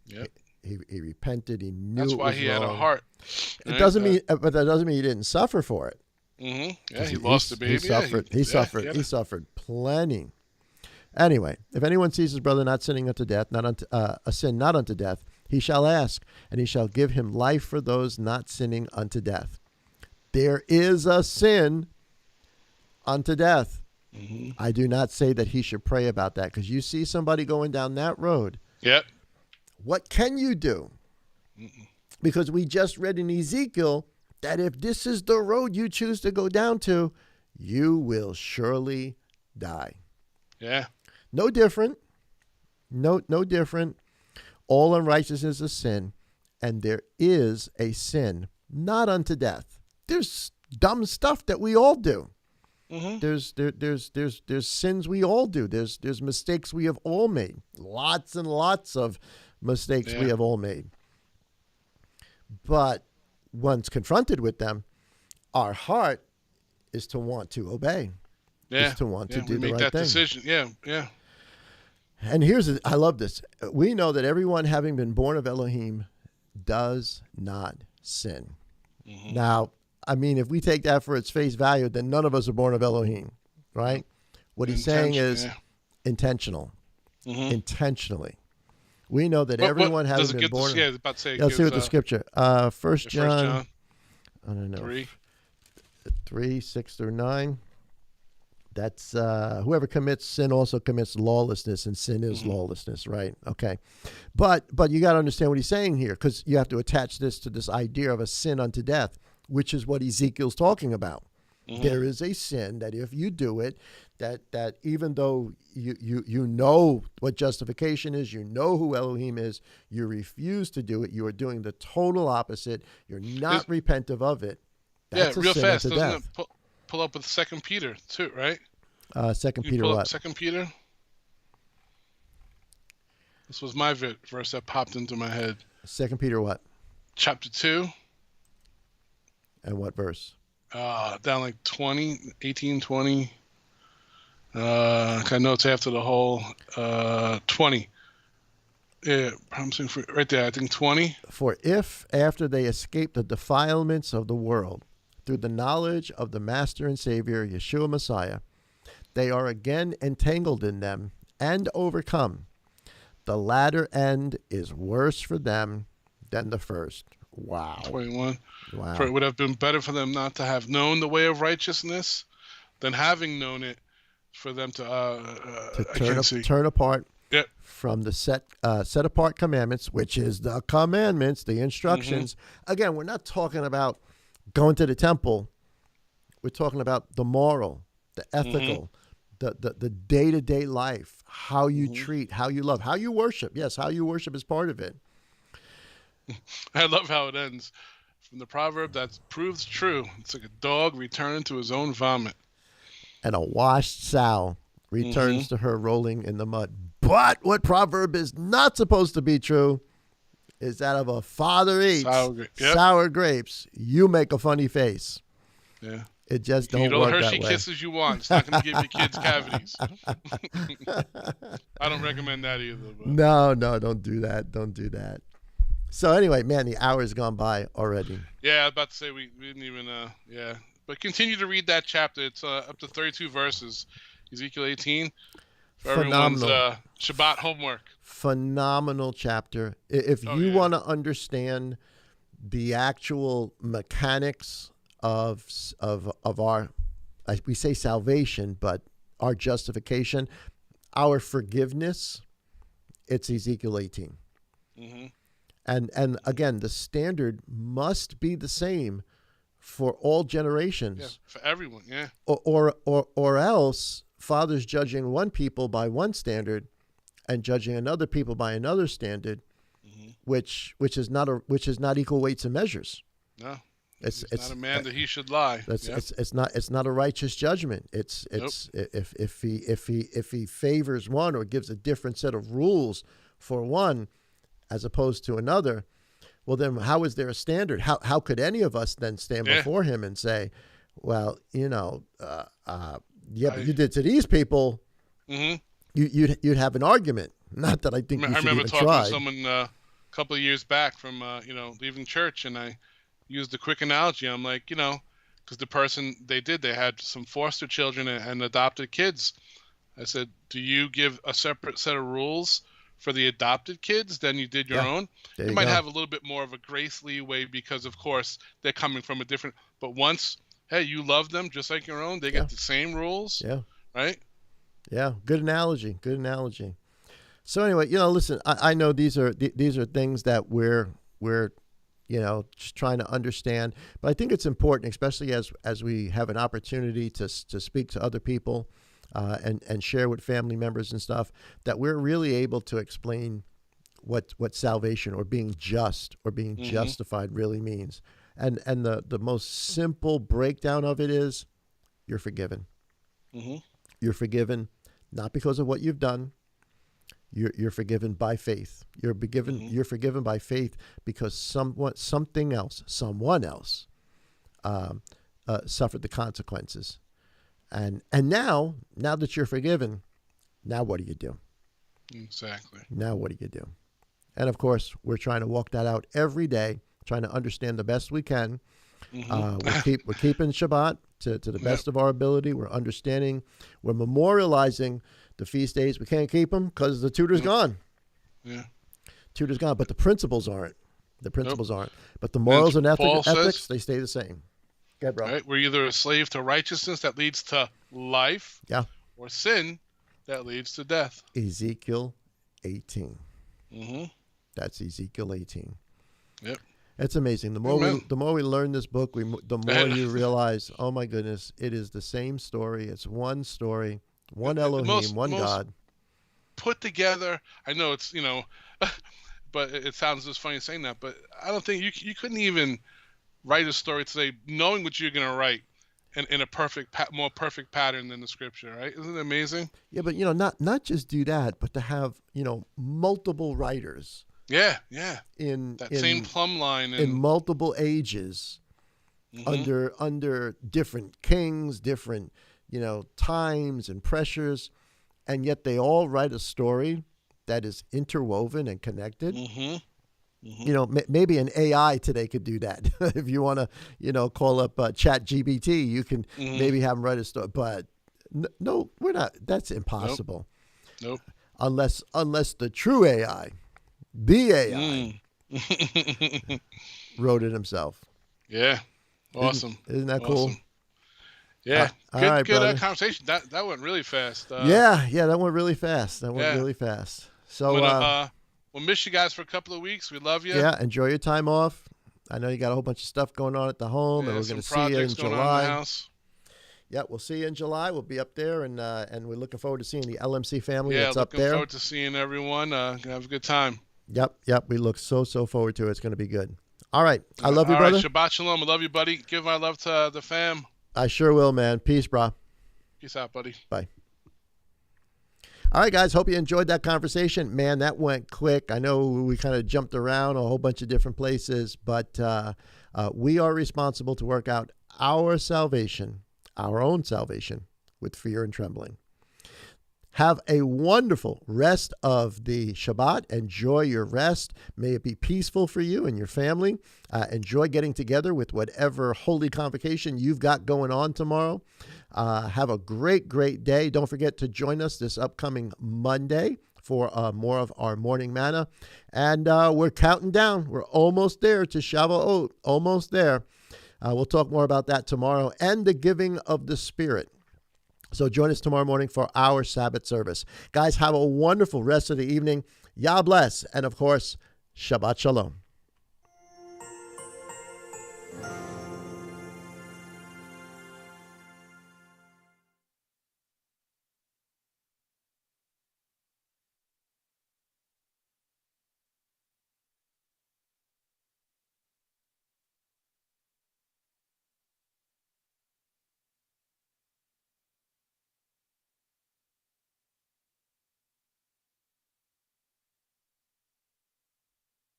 Yep. He repented. He knew that's it why was he wrong. had a heart. It doesn't mean, but that doesn't mean he didn't suffer for it. Mm-hmm. Yeah, he lost the baby. He suffered plenty. Anyway, if anyone sees his brother not sinning unto death, a sin not unto death, he shall ask, and he shall give him life for those not sinning unto death. There is a sin unto death. Mm-hmm. I do not say that he should pray about that, because you see somebody going down that road. Yep. What can you do? Mm-mm. Because we just read in Ezekiel that if this is the road you choose to go down to, you will surely die. Yeah. No different. No different. All unrighteousness is sin, and there is a sin not unto death. There's dumb stuff that we all do. Mm-hmm. There's sins we all do. There's mistakes we have all made. Lots and lots of mistakes we have all made. But once confronted with them, our heart is to want to obey. Yeah. Is to want to do the make right that thing. Decision. Yeah. And I love this. We know that everyone having been born of Elohim does not sin. Mm-hmm. Now, I mean, if we take that for its face value, then none of us are born of Elohim, right? What he's saying is intentional, intentionally. We know that everyone having been born. Let's see what the scripture. 1 John. I don't know. 3, 6 through 9. That's whoever commits sin also commits lawlessness, and sin is lawlessness, right? Okay. But you got to understand what he's saying here, because you have to attach this to this idea of a sin unto death, which is what Ezekiel's talking about. Mm-hmm. There is a sin that if you do it, that even though you know what justification is, you know who Elohim is, you refuse to do it. You are doing the total opposite. You're not repentive of it. That's real sin fast. unto Doesn't death. it pull up with 2 Peter too, right? 2 Peter what? 2 Peter. This was my verse that popped into my head. 2 Peter what? Chapter 2. And what verse? Down like 20, 18, 20. I know it's after the whole 20. Yeah, promising for right there. I think 20. For if after they escape the defilements of the world through the knowledge of the Master and Savior, Yeshua Messiah, they are again entangled in them and overcome, the latter end is worse for them than the first. Wow. 21. Wow. For it would have been better for them not to have known the way of righteousness than having known it, for them to turn apart Yep. from the set apart commandments, which is the commandments, the instructions. Again, we're not talking about going to the temple. We're talking about the moral, the ethical, the day-to-day life, how you treat, how you love, how you worship. Yes, how you worship is part of it. I love how it ends. From the proverb that proves true. It's like a dog returning to his own vomit. And a washed sow returns to her rolling in the mud. But what proverb is not supposed to be true is that of a father eats sour grapes. You make a funny face. Yeah. It just don't work that way. You don't Hershey Kisses you want. It's not going to give your kids cavities. I don't recommend that either. But. No, don't do that. Don't do that. So anyway, man, the hour's gone by already. Yeah, I was about to say we didn't even, yeah. But continue to read that chapter. It's up to 32 verses. Ezekiel 18. For everyone's Shabbat homework. Phenomenal chapter. If you want to understand the actual mechanics of our, we say salvation, but our justification, our forgiveness, it's Ezekiel 18. And again, the standard must be the same for all generations. Yeah, for everyone, yeah. Or else Father's judging one people by one standard and judging another people by another standard, which is not equal weights and measures. No. It's not a man that he should lie. It's not a righteous judgment. It's if he favors one or gives a different set of rules for one as opposed to another, well then how is there a standard? How could any of us then stand before him and say, well, but you did to these people, you'd have an argument. Not that I think you should even try. I remember talking to someone a couple of years back from leaving church, and I used the quick analogy. I'm like, because the person they had some foster children and adopted kids. I said, do you give a separate set of rules for the adopted kids than you did your own? You might have a little bit more of a grace leeway because, of course, they're coming from a different. But once, hey, you love them just like your own. They get the same rules. Yeah. Right. Yeah. Good analogy. Good analogy. So anyway, listen. I know these are things that we're just trying to understand. But I think it's important, especially as we have an opportunity to speak to other people and share with family members and stuff, that we're really able to explain what salvation or being just or being justified really means. And the most simple breakdown of it is you're forgiven. You're forgiven not because of what you've done. You're forgiven by faith. You're forgiven by faith because someone else suffered the consequences. And now that you're forgiven, now what do you do? Exactly. Now what do you do? And of course, we're trying to walk that out every day, trying to understand the best we can. We're keeping Shabbat to the best of our ability. We're understanding. We're memorializing the feast days. We can't keep them because the tutor's gone. Yeah. Tutor's gone, but the principles aren't. The principles aren't. But the morals and ethics, they stay the same. Good, bro. Right? We're either a slave to righteousness that leads to life, or sin that leads to death. Ezekiel 18. That's Ezekiel 18. Yep. It's amazing. The more we learn this book, the more you realize, oh my goodness, it is the same story. It's one story, one Elohim, one God. Put together. I know it's but it sounds just funny saying that. But I don't think you couldn't even write a story today knowing what you're going to write in a more perfect pattern than the scripture, right? Isn't it amazing? Yeah, but not just do that, but to have multiple writers. Yeah. In same plumb line in multiple ages, Mm-hmm. under different kings, different times and pressures, and yet they all write a story that is interwoven and connected. Mm-hmm. Mm-hmm. Maybe an AI today could do that. If you want to, call up Chat GBT, you can Mm-hmm. maybe have them write a story. But no, we're not. That's impossible. Nope. Unless the true AI, the AI, Mm. wrote it himself. Yeah. Awesome. Isn't that cool? Awesome. Yeah. All Good. right, Good brother. conversation. That went really fast. Yeah, that went really fast. Yeah. So, We'll miss you guys for a couple of weeks. We love you. yeah, enjoy your time off. I know you got a whole bunch of stuff going on at the home, and Yeah, we're some going to see you in projects going on in July. the house. Yeah, we'll see you in July. We'll be up there, and we're looking forward to seeing the LMC family Yeah, that's up looking there. forward to seeing everyone. Gonna have a good time. Yep. We look so forward to it. It's going to be good. All right. I love you, All right, brother. Shabbat Shalom. I love you, buddy. Give my love to the fam. I sure will, man. Peace, brah. Peace out, buddy. Bye. All right, guys. Hope you enjoyed that conversation. Man, that went quick. I know we kind of jumped around a whole bunch of different places, but we are responsible to work out our salvation, our own salvation, with fear and trembling. Have a wonderful rest of the Shabbat. Enjoy your rest. May it be peaceful for you and your family. Enjoy getting together with whatever holy convocation you've got going on tomorrow. Have a great day. Don't forget to join us this upcoming Monday for more of our morning manna. And we're counting down. We're almost there to Shavuot. Almost there. We'll talk more about that tomorrow and the giving of the Spirit. So join us tomorrow morning for our Sabbath service. Guys, have a wonderful rest of the evening. Yah bless. And of course, Shabbat Shalom.